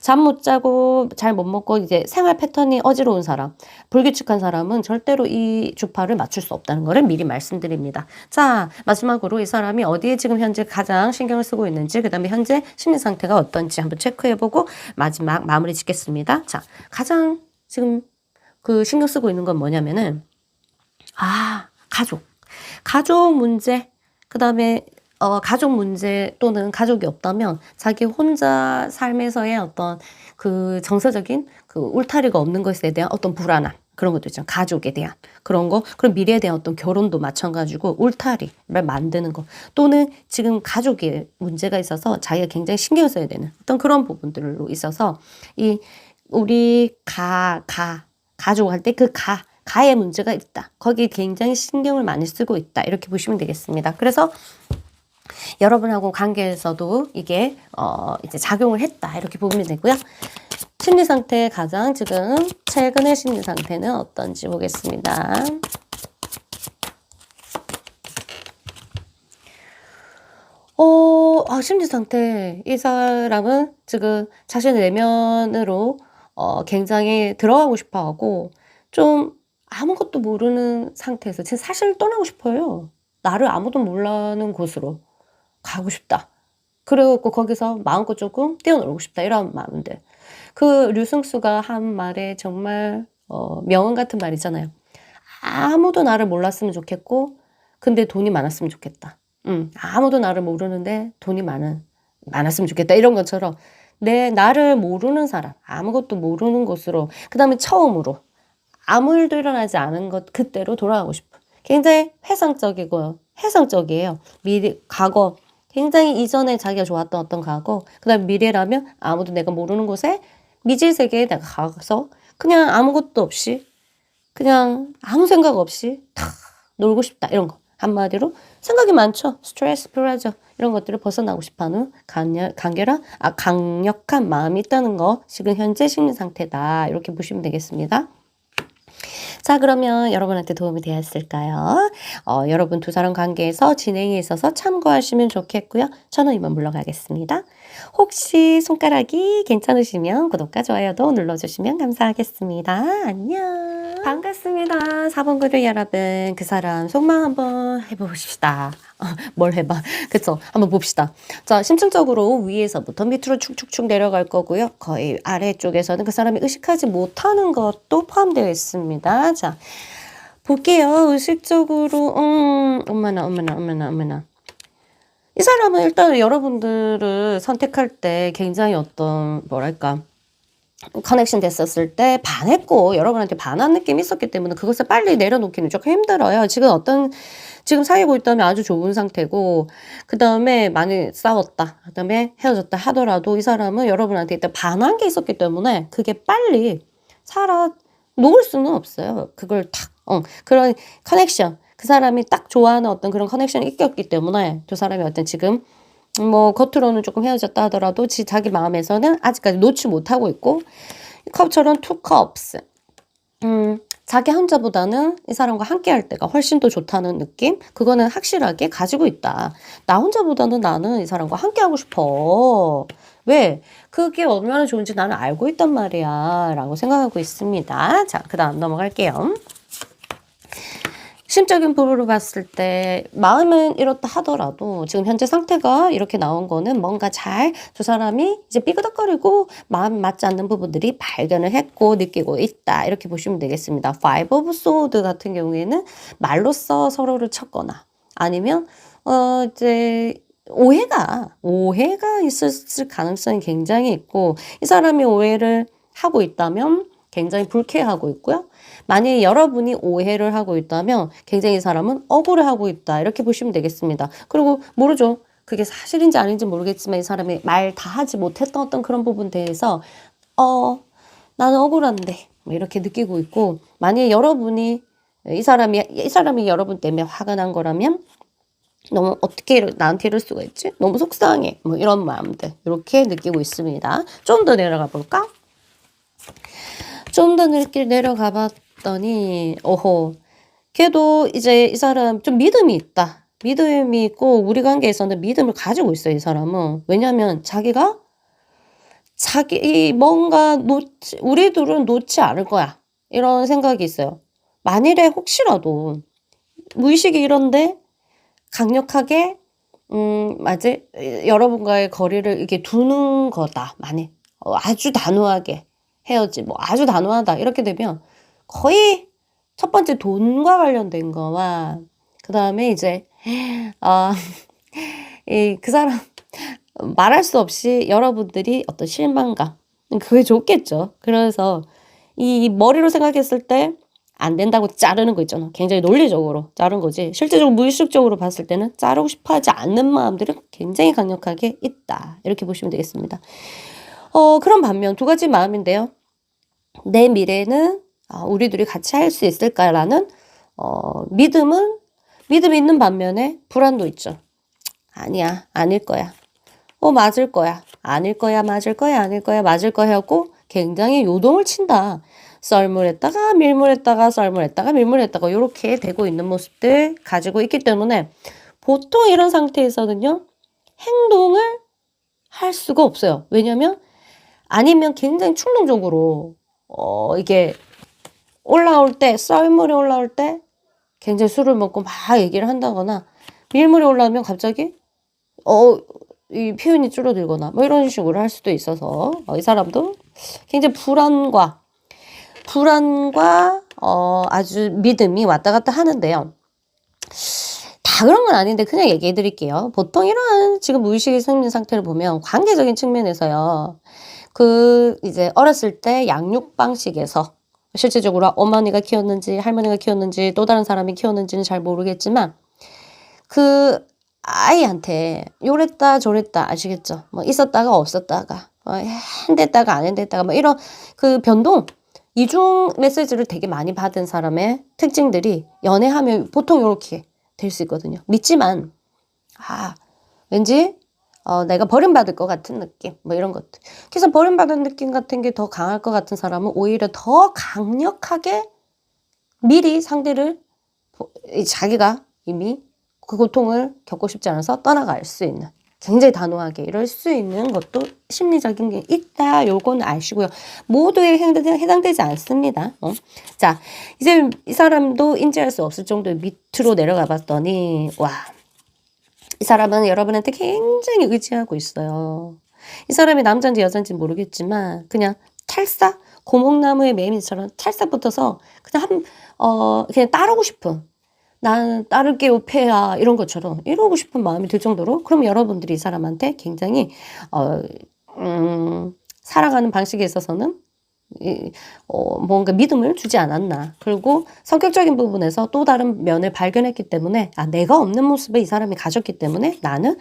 잠 못 자고 잘 못 먹고 이제 생활 패턴이 어지러운 사람, 불규칙한 사람은 절대로 이 주파를 맞출 수 없다는 것을 미리 말씀드립니다. 자, 마지막으로 이 사람이 어디에 지금 현재 가장 신경을 쓰고 있는지, 그 다음에 현재 심리 상태가 어떤지 한번 체크해보고 마지막 마무리 짓겠습니다. 자, 가장 지금 그 신경 쓰고 있는 건 뭐냐면은, 가족 문제, 그 다음에 가족 문제 또는 가족이 없다면 자기 혼자 삶에서의 어떤 그 정서적인 그 울타리가 없는 것에 대한 어떤 불안함, 그런 것도 있잖아요. 가족에 대한 그런 거, 그런 미래에 대한 어떤 결혼도 마찬가지고 울타리를 만드는 거, 또는 지금 가족에 문제가 있어서 자기가 굉장히 신경 써야 되는 어떤 그런 부분들로 있어서 이 우리 가족 할 때 그 가에 문제가 있다. 거기에 굉장히 신경을 많이 쓰고 있다. 이렇게 보시면 되겠습니다. 그래서 여러분하고 관계에서도 이게 이제 작용을 했다. 이렇게 보면 되고요. 심리 상태 가장 지금 최근의 심리 상태는 어떤지 보겠습니다. 심리 상태. 이 사람은 지금 자신의 내면으로 굉장히 들어가고 싶어 하고 좀 아무것도 모르는 상태에서 지금 사실 떠나고 싶어요. 나를 아무도 몰라는 곳으로 가고 싶다. 그리고 거기서 마음껏 조금 뛰어놀고 싶다. 이런 마음들. 그 류승수가 한 말에 정말 명언 같은 말 있잖아요. 아무도 나를 몰랐으면 좋겠고 근데 돈이 많았으면 좋겠다. 아무도 나를 모르는데 돈이 많았으면 좋겠다. 이런 것처럼 나를 모르는 사람, 아무것도 모르는 곳으로, 그 다음에 처음으로 아무 일도 일어나지 않은 것 그때로 돌아가고 싶어. 굉장히 해상적이에요. 과거, 굉장히 이전에 자기가 좋았던 어떤 과거, 그 다음에 미래라면 아무도 내가 모르는 곳에 미지 세계에 내가 가서 그냥 아무것도 없이, 그냥 아무 생각 없이 탁 놀고 싶다. 이런 거. 한마디로 생각이 많죠. 스트레스, 프레저 이런 것들을 벗어나고 싶어하는 강력한 마음이 있다는 거, 지금 현재 심리 상태다. 이렇게 보시면 되겠습니다. 자, 그러면 여러분한테 도움이 되었을까요? 여러분 두 사람 관계에서 진행에 있어서 참고하시면 좋겠고요. 저는 이만 물러가겠습니다. 혹시 손가락이 괜찮으시면 구독과 좋아요도 눌러주시면 감사하겠습니다. 안녕. 반갑습니다. 4번 그들 여러분. 그 사람 속마음 한번 해보십시다. 뭘 해봐. 그쵸? 한번 봅시다. 자, 심층적으로 위에서부터 밑으로 축축축 내려갈 거고요. 거의 아래쪽에서는 그 사람이 의식하지 못하는 것도 포함되어 있습니다. 자, 볼게요. 의식적으로, 어머나. 이 사람은 일단 여러분들을 선택할 때 굉장히 어떤, 뭐랄까, 커넥션 됐었을 때 반했고 여러분한테 반한 느낌이 있었기 때문에 그것을 빨리 내려놓기는 조금 힘들어요. 지금 사귀고 있다면 아주 좋은 상태고, 그 다음에 많이 싸웠다, 그 다음에 헤어졌다 하더라도 이 사람은 여러분한테 일단 반한 게 있었기 때문에 그게 빨리 녹을 수는 없어요. 그걸 그런 커넥션, 그 사람이 딱 좋아하는 어떤 그런 커넥션이 있었기 때문에 두 사람이 어떤 지금 뭐 겉으로는 조금 헤어졌다 하더라도 자기 마음에서는 아직까지 놓지 못하고 있고, 이 컵처럼 투 컵스, 자기 혼자보다는 이 사람과 함께 할 때가 훨씬 더 좋다는 느낌? 그거는 확실하게 가지고 있다. 나 혼자보다는 나는 이 사람과 함께 하고 싶어. 왜? 그게 얼마나 좋은지 나는 알고 있단 말이야 라고 생각하고 있습니다. 자, 그 다음 넘어갈게요. 심적인 부분으로 봤을 때 마음은 이렇다 하더라도 지금 현재 상태가 이렇게 나온 거는 뭔가 두 사람이 이제 삐그덕거리고 마음 맞지 않는 부분들이 발견을 했고 느끼고 있다. 이렇게 보시면 되겠습니다. Five of Swords 같은 경우에는 말로써 서로를 쳤거나 아니면 이제 오해가 있었을 가능성이 굉장히 있고, 이 사람이 오해를 하고 있다면 굉장히 불쾌하고 있고요. 만약에 여러분이 오해를 하고 있다면 굉장히 이 사람은 억울해 하고 있다. 이렇게 보시면 되겠습니다. 그리고 모르죠. 그게 사실인지 아닌지 모르겠지만 이 사람이 말 다 하지 못했던 어떤 그런 부분에 대해서 나는 억울한데 뭐 이렇게 느끼고 있고, 만약에 이 사람이 여러분 때문에 화가 난 거라면 너무 어떻게 나한테 이럴 수가 있지? 너무 속상해. 뭐 이런 마음들 이렇게 느끼고 있습니다. 좀 더 내려가 볼까? 좀 더 내려가 봤더니 오호, 걔도 이제 이 사람 좀 믿음이 있다. 믿음이 있고 우리 관계에서는 믿음을 가지고 있어요. 이 사람은. 왜냐면 자기가 자기 뭔가 우리 둘은 놓지 않을 거야. 이런 생각이 있어요. 만일에 혹시라도 무의식이 이런데 강력하게 맞지? 여러분과의 거리를 이렇게 두는 거다. 만약 아주 단호하게 헤어지 뭐 아주 단호하다 이렇게 되면 거의 첫 번째 돈과 관련된 거와 그 다음에 이제 그 사람 말할 수 없이 여러분들이 어떤 실망감 그게 좋겠죠. 그래서 이 머리로 생각했을 때 안 된다고 자르는 거 있잖아. 굉장히 논리적으로 자른 거지. 실제적으로 무의식적으로 봤을 때는 자르고 싶어 하지 않는 마음들은 굉장히 강력하게 있다. 이렇게 보시면 되겠습니다. 그런 반면 두 가지 마음인데요. 내 미래는 우리 둘이 같이 할 수 있을까라는 믿음이 있는 반면에 불안도 있죠. 아니야, 아닐 거야. 맞을 거야. 아닐 거야, 맞을 거야, 아닐 거야, 맞을 거야 하고 굉장히 요동을 친다. 썰물했다가 밀물했다가 썰물했다가 밀물했다가 이렇게 되고 있는 모습들 가지고 있기 때문에 보통 이런 상태에서는요. 행동을 할 수가 없어요. 왜냐면 아니면 굉장히 충동적으로 이게 올라올 때 썰물이 올라올 때 굉장히 술을 먹고 막 얘기를 한다거나 밀물이 올라오면 갑자기 이 표현이 줄어들거나 뭐 이런 식으로 할 수도 있어서 이 사람도 굉장히 불안과 아주 믿음이 왔다 갔다 하는데요. 다 그런 건 아닌데 그냥 얘기해 드릴게요. 보통 이런 지금 무의식의 생민 상태를 보면 관계적인 측면에서요. 이제 어렸을 때 양육 방식에서 실제적으로 어머니가 키웠는지 할머니가 키웠는지 또 다른 사람이 키웠는지는 잘 모르겠지만 아이한테 요랬다 저랬다 아시겠죠? 뭐 있었다가 없었다가 한댔다가 안 한댔다가 뭐 이런 변동 이중 메시지를 되게 많이 받은 사람의 특징들이 연애하면 보통 이렇게 될 수 있거든요. 믿지만 왠지 내가 버림받을 것 같은 느낌 뭐 이런 것들. 그래서 버림받은 느낌 같은 게 더 강할 것 같은 사람은 오히려 더 강력하게 미리 상대를 자기가 이미 그 고통을 겪고 싶지 않아서 떠나갈 수 있는 굉장히 단호하게 이럴 수 있는 것도 심리적인 게 있다. 요건 아시고요. 모두에 해당되지 않습니다. 자, 이제 이 사람도 인지할 수 없을 정도의 밑으로 내려가 봤더니 이 사람은 여러분한테 굉장히 의지하고 있어요. 이 사람이 남자인지 여자인지 모르겠지만 그냥 고목나무의 매미처럼 탈싹 붙어서 그냥 따르고 싶은 나는 따를게요 폐야 이런 것처럼 이러고 싶은 마음이 들 정도로 그럼 여러분들이 이 사람한테 굉장히 살아가는 방식에 있어서는 뭔가 믿음을 주지 않았나. 그리고 성격적인 부분에서 또 다른 면을 발견했기 때문에 내가 없는 모습을 이 사람이 가졌기 때문에 나는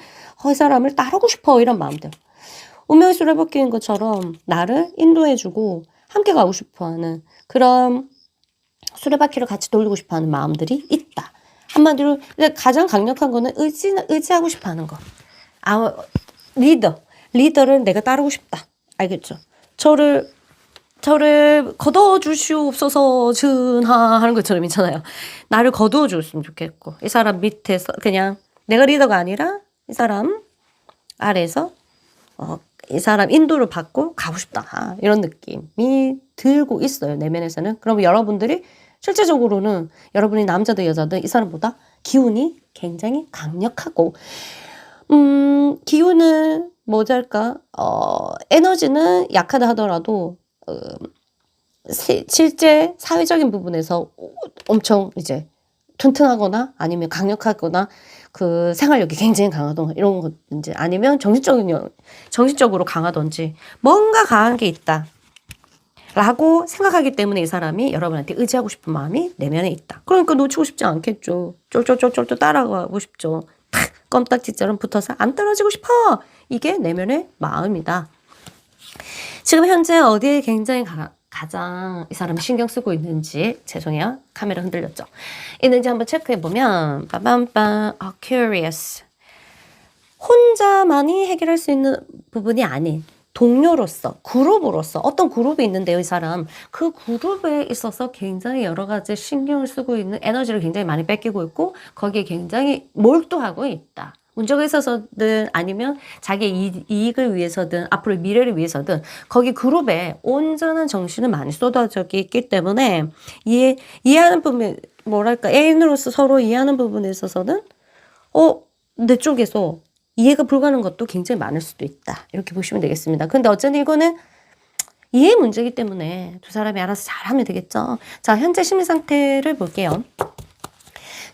이 사람을 따르고 싶어 이런 마음들. 운명의 수레바퀴인 것처럼 나를 인도해주고 함께 가고 싶어하는 그런 수레바퀴를 같이 돌리고 싶어하는 마음들이 있다. 한마디로 가장 강력한 거는 의지하고 싶어하는 거. 리더를 내가 따르고 싶다. 알겠죠? 저를 거둬주시옵소서 전하 하는 것처럼 있잖아요. 나를 거두어 줬으면 좋겠고 이 사람 밑에서 그냥 내가 리더가 아니라 이 사람 아래에서 이 사람 인도를 받고 가고 싶다. 이런 느낌이 들고 있어요. 내면에서는. 그럼 여러분들이 실제적으로는 여러분이 남자든 여자든 이 사람보다 기운이 굉장히 강력하고 기운은 뭐랄까 에너지는 약하다 하더라도 실제 사회적인 부분에서 엄청 이제 튼튼하거나 아니면 강력하거나 생활력이 굉장히 강하거나 이런 것인지 아니면 정신적으로 강하던지 뭔가 강한 게 있다. 라고 생각하기 때문에 이 사람이 여러분한테 의지하고 싶은 마음이 내면에 있다. 그러니까 놓치고 싶지 않겠죠. 쫄쫄쫄쫄 따라가고 싶죠. 탁 껌딱지처럼 붙어서 안 떨어지고 싶어. 이게 내면의 마음이다. 지금 현재 어디에 굉장히 가장 이 사람이 신경 쓰고 있는지, 죄송해요. 카메라 흔들렸죠. 있는지 한번 체크해보면, 빠밤빰, curious. 혼자만이 해결할 수 있는 부분이 아닌 동료로서, 그룹으로서 어떤 그룹이 있는데요, 이 사람. 그 그룹에 있어서 굉장히 여러 가지 신경을 쓰고 있는 에너지를 굉장히 많이 뺏기고 있고 거기에 굉장히 몰두하고 있다. 문제가 있어서든 아니면 자기의 이익을 위해서든 앞으로의 미래를 위해서든 거기 그룹에 온전한 정신을 많이 쏟아져 있기 때문에 이해하는 부분, 뭐랄까, 애인으로서 서로 이해하는 부분에 있어서는 내 쪽에서 이해가 불가능한 것도 굉장히 많을 수도 있다. 이렇게 보시면 되겠습니다. 근데 어쨌든 이거는 이해 문제이기 때문에 두 사람이 알아서 잘하면 되겠죠. 자, 현재 심리 상태를 볼게요.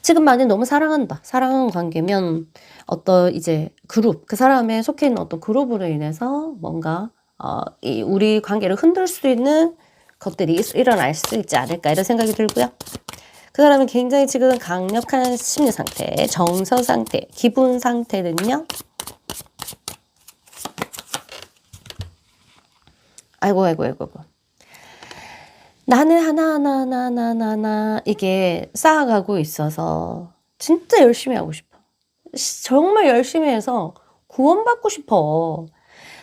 지금 만약 너무 사랑한다. 사랑하는 관계면 어떤 이제 그룹, 그 사람에 속해 있는 어떤 그룹으로 인해서 뭔가 우리 관계를 흔들 수 있는 것들이 일어날 수 있지 않을까 이런 생각이 들고요. 그 사람은 굉장히 지금 강력한 심리 상태, 정서 상태, 기분 상태는요. 아이고. 나는 하나하나 이게 쌓아가고 있어서 진짜 열심히 하고 싶어. 정말 열심히 해서 구원받고 싶어.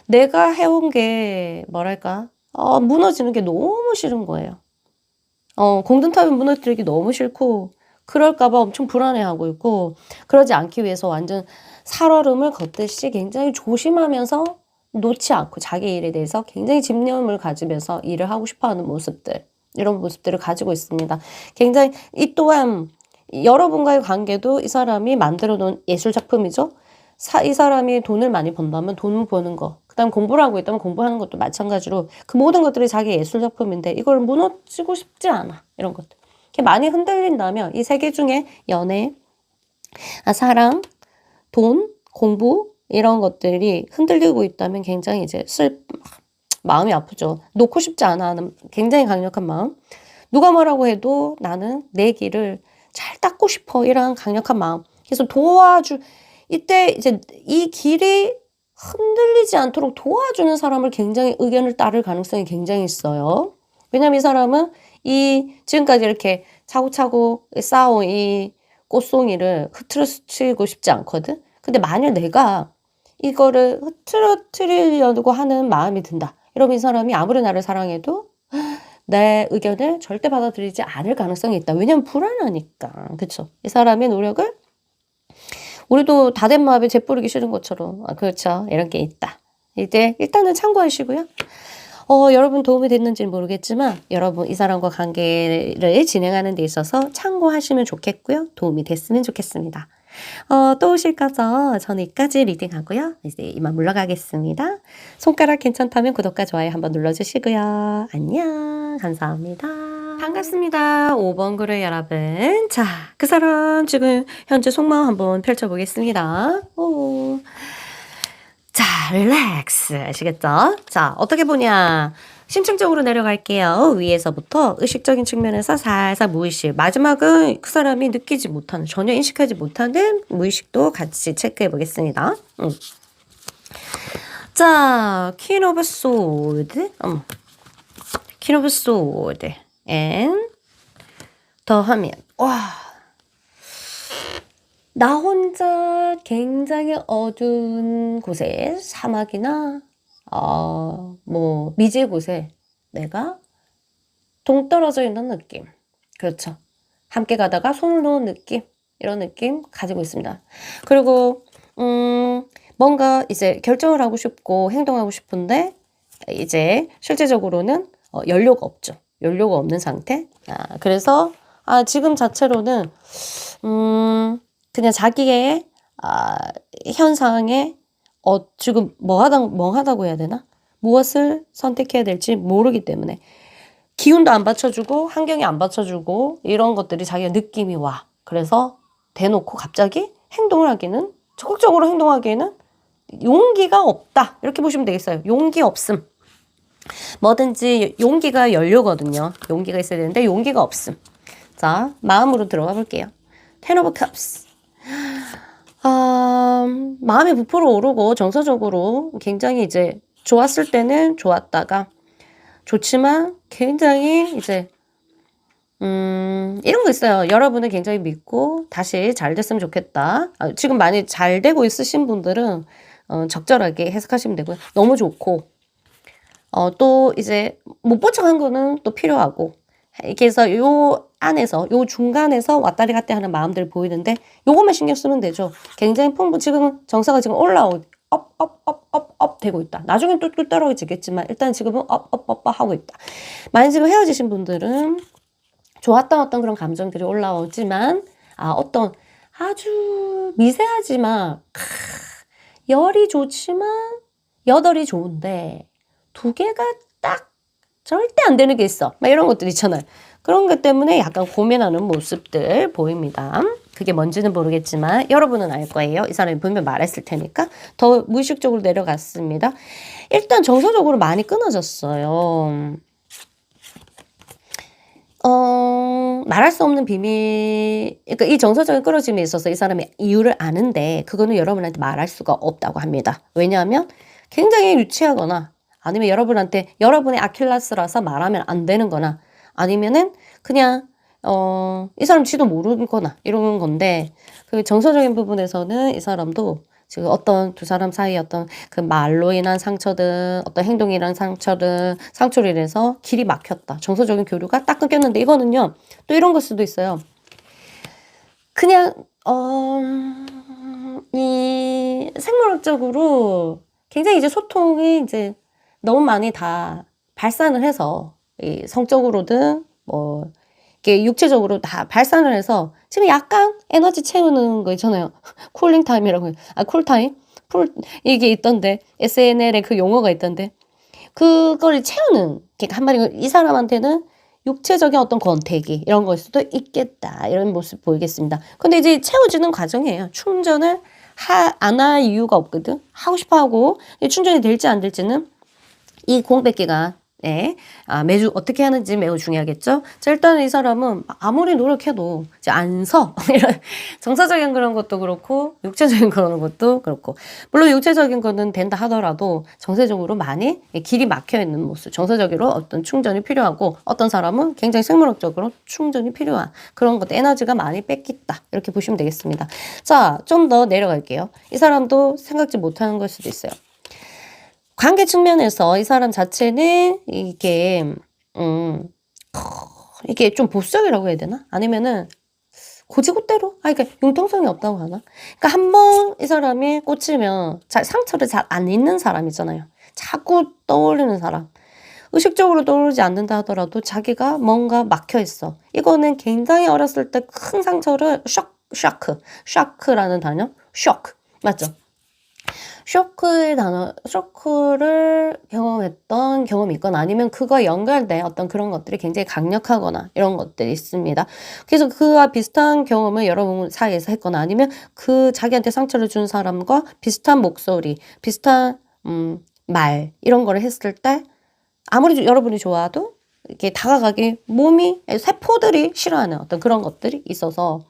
내가 해온 게 뭐랄까 무너지는 게 너무 싫은 거예요. 공든탑이 무너뜨리기 너무 싫고 그럴까봐 엄청 불안해하고 있고 그러지 않기 위해서 완전 살얼음을 걷듯이 굉장히 조심하면서 놓지 않고 자기 일에 대해서 굉장히 집념을 가지면서 일을 하고 싶어하는 모습들 이런 모습들을 가지고 있습니다. 굉장히 이 또한 여러분과의 관계도 이 사람이 만들어 놓은 예술 작품이죠. 이 사람이 돈을 많이 번다면 돈 버는 거, 그 다음 공부를 하고 있다면 공부하는 것도 마찬가지로 그 모든 것들이 자기 예술 작품인데 이걸 무너지고 싶지 않아. 이런 것들. 이렇게 많이 흔들린다면 이 세 개 중에 연애, 사랑, 돈, 공부 이런 것들이 흔들리고 있다면 굉장히 이제 마음이 아프죠. 놓고 싶지 않아 하는 굉장히 강력한 마음. 누가 뭐라고 해도 나는 내 길을 잘 닦고 싶어. 이런 강력한 마음. 그래서 이때 이제 이 길이 흔들리지 않도록 도와주는 사람을 굉장히 의견을 따를 가능성이 굉장히 있어요. 왜냐면 이 사람은 지금까지 이렇게 차고차고 쌓아온 이 꽃송이를 흐트러뜨리고 싶지 않거든. 근데 만약 내가 이거를 흐트러뜨리려고 하는 마음이 든다. 이러면 이 사람이 아무리 나를 사랑해도 내 의견을 절대 받아들이지 않을 가능성이 있다. 왜냐면 불안하니까. 그쵸? 이 사람의 노력을 우리도 다 된 마음에 재뿌리기 싫은 것처럼 그렇죠. 이런 게 있다. 이제 일단은 참고하시고요. 여러분 도움이 됐는지는 모르겠지만 여러분 이 사람과 관계를 진행하는 데 있어서 참고하시면 좋겠고요. 도움이 됐으면 좋겠습니다. 또 오실 거죠? 저는 여기까지 리딩하고요. 이제 이만 물러가겠습니다. 손가락 괜찮다면 구독과 좋아요 한번 눌러주시고요. 안녕. 감사합니다. 반갑습니다. 5번 그룹 여러분. 자, 그 사람 지금 현재 속마음 한번 펼쳐보겠습니다. 자, 릴렉스. 아시겠죠? 자, 어떻게 보냐. 심층적으로 내려갈게요. 위에서부터 의식적인 측면에서 살살 무의식. 마지막은 그 사람이 느끼지 못하는, 전혀 인식하지 못하는 무의식도 같이 체크해 보겠습니다. 자, Queen of Swords. Queen of Swords. and 더하면 와, 나 혼자 굉장히 어두운 곳에 사막이나 뭐 미지의 곳에 내가 동떨어져 있는 느낌. 그렇죠. 함께 가다가 손을 놓은 느낌. 이런 느낌 가지고 있습니다. 그리고 뭔가 이제 결정을 하고 싶고 행동하고 싶은데 이제 실제적으로는 연료가 없죠. 연료가 없는 상태. 그래서 지금 자체로는 그냥 자기의 현상에 지금 멍하다고 해야 되나? 무엇을 선택해야 될지 모르기 때문에 기운도 안 받쳐주고 환경이 안 받쳐주고 이런 것들이 자기의 느낌이 와. 그래서 대놓고 갑자기 적극적으로 행동하기에는 용기가 없다. 이렇게 보시면 되겠어요. 용기 없음. 뭐든지 용기가 연료거든요. 용기가 있어야 되는데 용기가 없음. 자, 마음으로 들어가 볼게요. Ten of Cups. 마음이 부풀어 오르고 정서적으로 굉장히 이제 좋았을 때는 좋았다가 좋지만 굉장히 이제 이런 거 있어요. 여러분을 굉장히 믿고 다시 잘 됐으면 좋겠다. 지금 많이 잘 되고 있으신 분들은 적절하게 해석하시면 되고요. 너무 좋고 또 이제 못 본 척한 거는 또 필요하고 이렇게 해서 요 안에서 요 중간에서 왔다리 갔다 하는 마음들 보이는데 요것만 신경 쓰면 되죠. 굉장히 지금 정서가 지금 업 되고 있다. 나중엔 또 떨어지겠지만 일단 지금은 업 하고 있다. 만약 지금 헤어지신 분들은 좋았던 어떤 그런 감정들이 올라오지만 어떤 아주 미세하지만 열이 좋지만 여덟이 좋은데 두 개가 딱 절대 안 되는 게 있어. 막 이런 것들 있잖아요. 그런 것 때문에 약간 고민하는 모습들 보입니다. 그게 뭔지는 모르겠지만 여러분은 알 거예요. 이 사람이 분명 말했을 테니까. 더 무의식적으로 내려갔습니다. 일단 정서적으로 많이 끊어졌어요. 말할 수 없는 비밀, 그러니까 이 정서적인 끊어짐에 있어서 이 사람이 이유를 아는데 그거는 여러분한테 말할 수가 없다고 합니다. 왜냐하면 굉장히 유치하거나 아니면 여러분의 아킬레스라서 말하면 안 되는 거나 아니면은 그냥 이 사람 지도 모르거나 이런 건데 그 정서적인 부분에서는 이 사람도 지금 어떤 두 사람 사이 어떤 그 말로 인한 상처든 어떤 행동에 인한 상처로 인해서 길이 막혔다. 정서적인 교류가 딱 끊겼는데 이거는요. 또 이런 걸 수도 있어요. 그냥 이 생물학적으로 굉장히 이제 소통이 이제 너무 많이 다 발산을 해서 이 성적으로든 뭐 이렇게 육체적으로 다 발산을 해서 지금 약간 에너지 채우는 거 있잖아요. 쿨링 타임이라고 해요. 쿨타임? 이게 있던데. SNL에 그 용어가 있던데. 그걸 채우는, 그러니까 한마디로 이 사람한테는 육체적인 어떤 권태기, 이런 걸 수도 있겠다. 이런 모습 보이겠습니다. 근데 이제 채워지는 과정이에요. 충전을 안 할 이유가 없거든. 하고 싶어 하고, 충전이 될지 안 될지는 이 공백 기간 매주 어떻게 하는지 매우 중요하겠죠. 자, 일단 이 사람은 아무리 노력해도 이제 안 서. 이런 정서적인 그런 것도 그렇고 육체적인 그런 것도 그렇고 물론 육체적인 거는 된다 하더라도 정서적으로 많이 길이 막혀 있는 모습. 정서적으로 어떤 충전이 필요하고 어떤 사람은 굉장히 생물학적으로 충전이 필요한 그런 것 에너지가 많이 뺏겼다. 이렇게 보시면 되겠습니다. 자, 좀 더 내려갈게요. 이 사람도 생각지 못하는 걸 수도 있어요. 관계 측면에서 이 사람 자체는 이게 좀 보수적이라고 해야 되나? 아니면은 고지고대로? 그러니까 융통성이 없다고 하나? 그러니까 한번 이 사람이 꽂히면 상처를 잘 안 잊는 사람이잖아요. 자꾸 떠올리는 사람. 의식적으로 떠오르지 않는다 하더라도 자기가 뭔가 막혀 있어. 이거는 굉장히 어렸을 때 큰 상처를 쇼크라는 단어? 쇼크. 맞죠? 쇼크를 경험했던 경험이 있거나 아니면 그거와 연결된 어떤 그런 것들이 굉장히 강력하거나 이런 것들이 있습니다. 그래서 그와 비슷한 경험을 여러분 사이에서 했거나 아니면 그 자기한테 상처를 준 사람과 비슷한 목소리, 비슷한 말 이런 거를 했을 때 아무리 여러분이 좋아도 이렇게 다가가기 세포들이 싫어하는 어떤 그런 것들이 있어서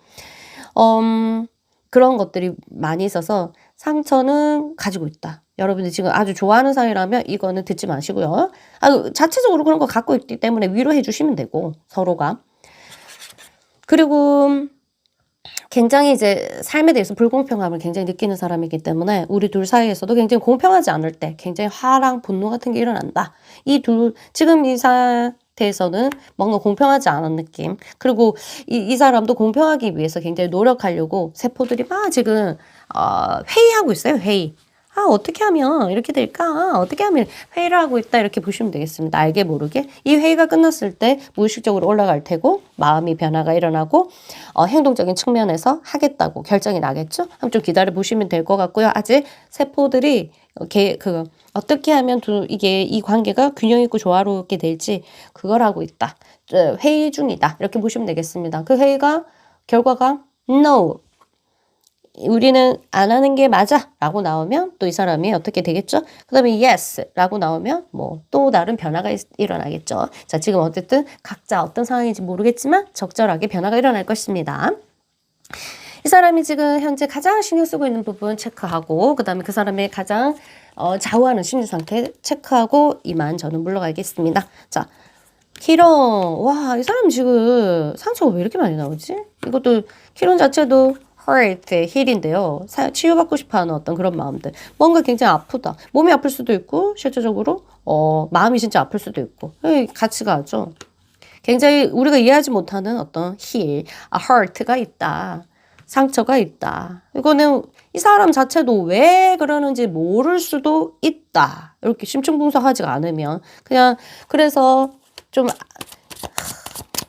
그런 것들이 많이 있어서 상처는 가지고 있다. 여러분들 지금 아주 좋아하는 사이라면 이거는 듣지 마시고요. 자체적으로 그런 거 갖고 있기 때문에 위로해 주시면 되고 서로가. 그리고 굉장히 이제 삶에 대해서 불공평함을 굉장히 느끼는 사람이기 때문에 우리 둘 사이에서도 굉장히 공평하지 않을 때 굉장히 화랑 분노 같은 게 일어난다. 지금 이 상태에서는 뭔가 공평하지 않은 느낌. 그리고 이 사람도 공평하기 위해서 굉장히 노력하려고 세포들이 막 지금 회의하고 있어요. 회의. 어떻게 하면 이렇게 될까? 어떻게 하면 회의를 하고 있다. 이렇게 보시면 되겠습니다. 알게 모르게. 이 회의가 끝났을 때 무의식적으로 올라갈 테고 마음이 변화가 일어나고 행동적인 측면에서 하겠다고 결정이 나겠죠? 한번 좀 기다려 보시면 될 것 같고요. 아직 세포들이 어떻게 하면 이 관계가 균형 있고 조화롭게 될지 그걸 하고 있다. 회의 중이다. 이렇게 보시면 되겠습니다. 그 회의가 결과가 no. 우리는 안 하는 게 맞아 라고 나오면 또 이 사람이 어떻게 되겠죠? 그 다음에 yes 라고 나오면 또 다른 변화가 일어나겠죠. 자, 지금 어쨌든 각자 어떤 상황인지 모르겠지만 적절하게 변화가 일어날 것입니다. 이 사람이 지금 현재 가장 신경 쓰고 있는 부분 체크하고 그 다음에 그 사람의 가장 좌우하는 심리 상태 체크하고 이만 저는 물러가겠습니다. 자, 키론. 와, 이 사람 지금 상처가 왜 이렇게 많이 나오지? 이것도 키론 자체도 hurt, 힐인데요. 치유받고 싶어하는 어떤 그런 마음들. 뭔가 굉장히 아프다. 몸이 아플 수도 있고 실제적으로 마음이 진짜 아플 수도 있고 같이 가죠. 굉장히 우리가 이해하지 못하는 어떤 힐, hurt가 있다. 상처가 있다. 이거는 이 사람 자체도 왜 그러는지 모를 수도 있다. 이렇게 심층분석하지가 않으면 그냥 그래서 좀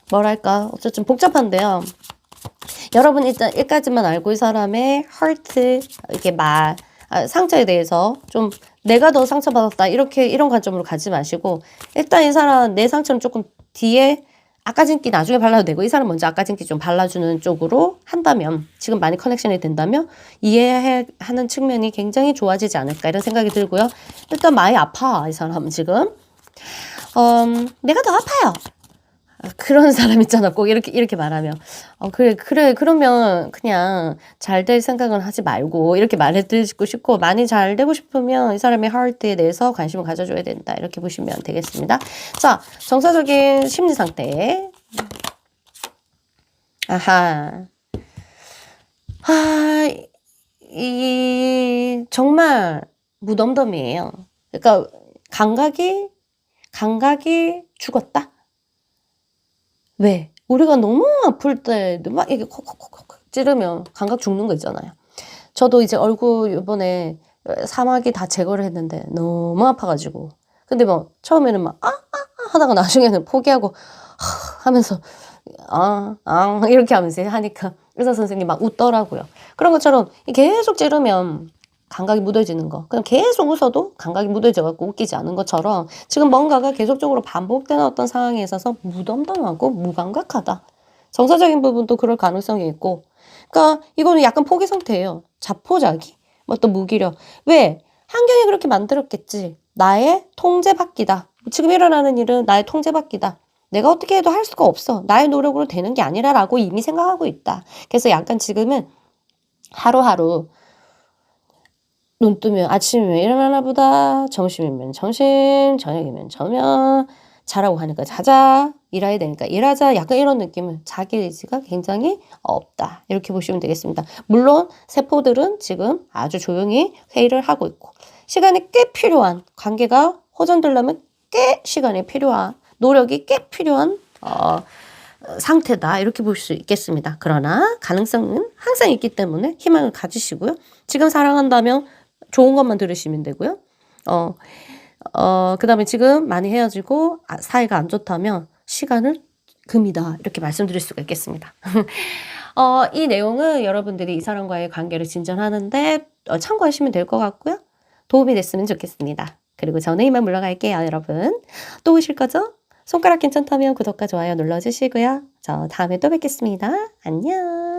뭐랄까 어쨌든 복잡한데요. 여러분 일단 여기까지만 알고 이 사람의 hurt 이렇게 상처에 대해서 좀 내가 더 상처받았다 이런 관점으로 가지 마시고 일단 이 사람 내 상처는 조금 뒤에 아까진기 나중에 발라도 되고 이 사람 먼저 아까진기 좀 발라주는 쪽으로 한다면 지금 많이 커넥션이 된다면 이해하는 측면이 굉장히 좋아지지 않을까 이런 생각이 들고요. 일단 많이 아파 이 사람은 지금 내가 더 아파요. 그런 사람 있잖아. 꼭 이렇게 말하면. 그래. 그러면 그냥 잘 될 생각은 하지 말고, 이렇게 말해드리고 싶고, 많이 잘 되고 싶으면 이 사람의 하트에 대해서 관심을 가져줘야 된다. 이렇게 보시면 되겠습니다. 자, 정서적인 심리 상태. 아하. 정말 무덤덤이에요. 그러니까, 감각이 죽었다? 왜? 우리가 너무 아플 때 막 이게 콕콕콕콕 찌르면 감각 죽는 거 있잖아요. 저도 이제 얼굴 이번에 사막이 다 제거를 했는데 너무 아파가지고 근데 뭐 처음에는 막 하다가 나중에는 포기하고 하면서 이렇게 하면서 하니까 의사 선생님이 막 웃더라고요. 그런 것처럼 계속 찌르면 감각이 무뎌지는 거. 그냥 계속 웃어도 감각이 무뎌져갖고 웃기지 않은 것처럼 지금 뭔가가 계속적으로 반복되는 어떤 상황에 있어서 무덤덤하고 무감각하다. 정서적인 부분도 그럴 가능성이 있고. 그러니까 이거는 약간 포기 상태예요. 자포자기. 뭐 또 무기력. 왜? 환경이 그렇게 만들었겠지. 나의 통제받기다. 지금 일어나는 일은 나의 통제받기다. 내가 어떻게 해도 할 수가 없어. 나의 노력으로 되는 게 아니라라고 이미 생각하고 있다. 그래서 약간 지금은 하루하루 눈 뜨면 아침이면 일어나나 보다, 점심이면 점심, 저녁이면 저녁, 자라고 하니까 자자, 일해야 되니까 일하자, 약간 이런 느낌은 자기 의지가 굉장히 없다. 이렇게 보시면 되겠습니다. 물론 세포들은 지금 아주 조용히 회의를 하고 있고 시간이 꽤 필요한, 관계가 호전되려면 꽤 시간이 필요한, 노력이 꽤 필요한 상태다. 이렇게 볼 수 있겠습니다. 그러나 가능성은 항상 있기 때문에 희망을 가지시고요. 지금 사랑한다면 좋은 것만 들으시면 되고요. 그 다음에 지금 많이 헤어지고 사이가 안 좋다면 시간을 금이다. 이렇게 말씀드릴 수가 있겠습니다. 이 내용은 여러분들이 이 사람과의 관계를 진전하는데 참고하시면 될 것 같고요. 도움이 됐으면 좋겠습니다. 그리고 저는 이만 물러갈게요, 여러분. 또 오실 거죠? 손가락 괜찮다면 구독과 좋아요 눌러주시고요. 저 다음에 또 뵙겠습니다. 안녕.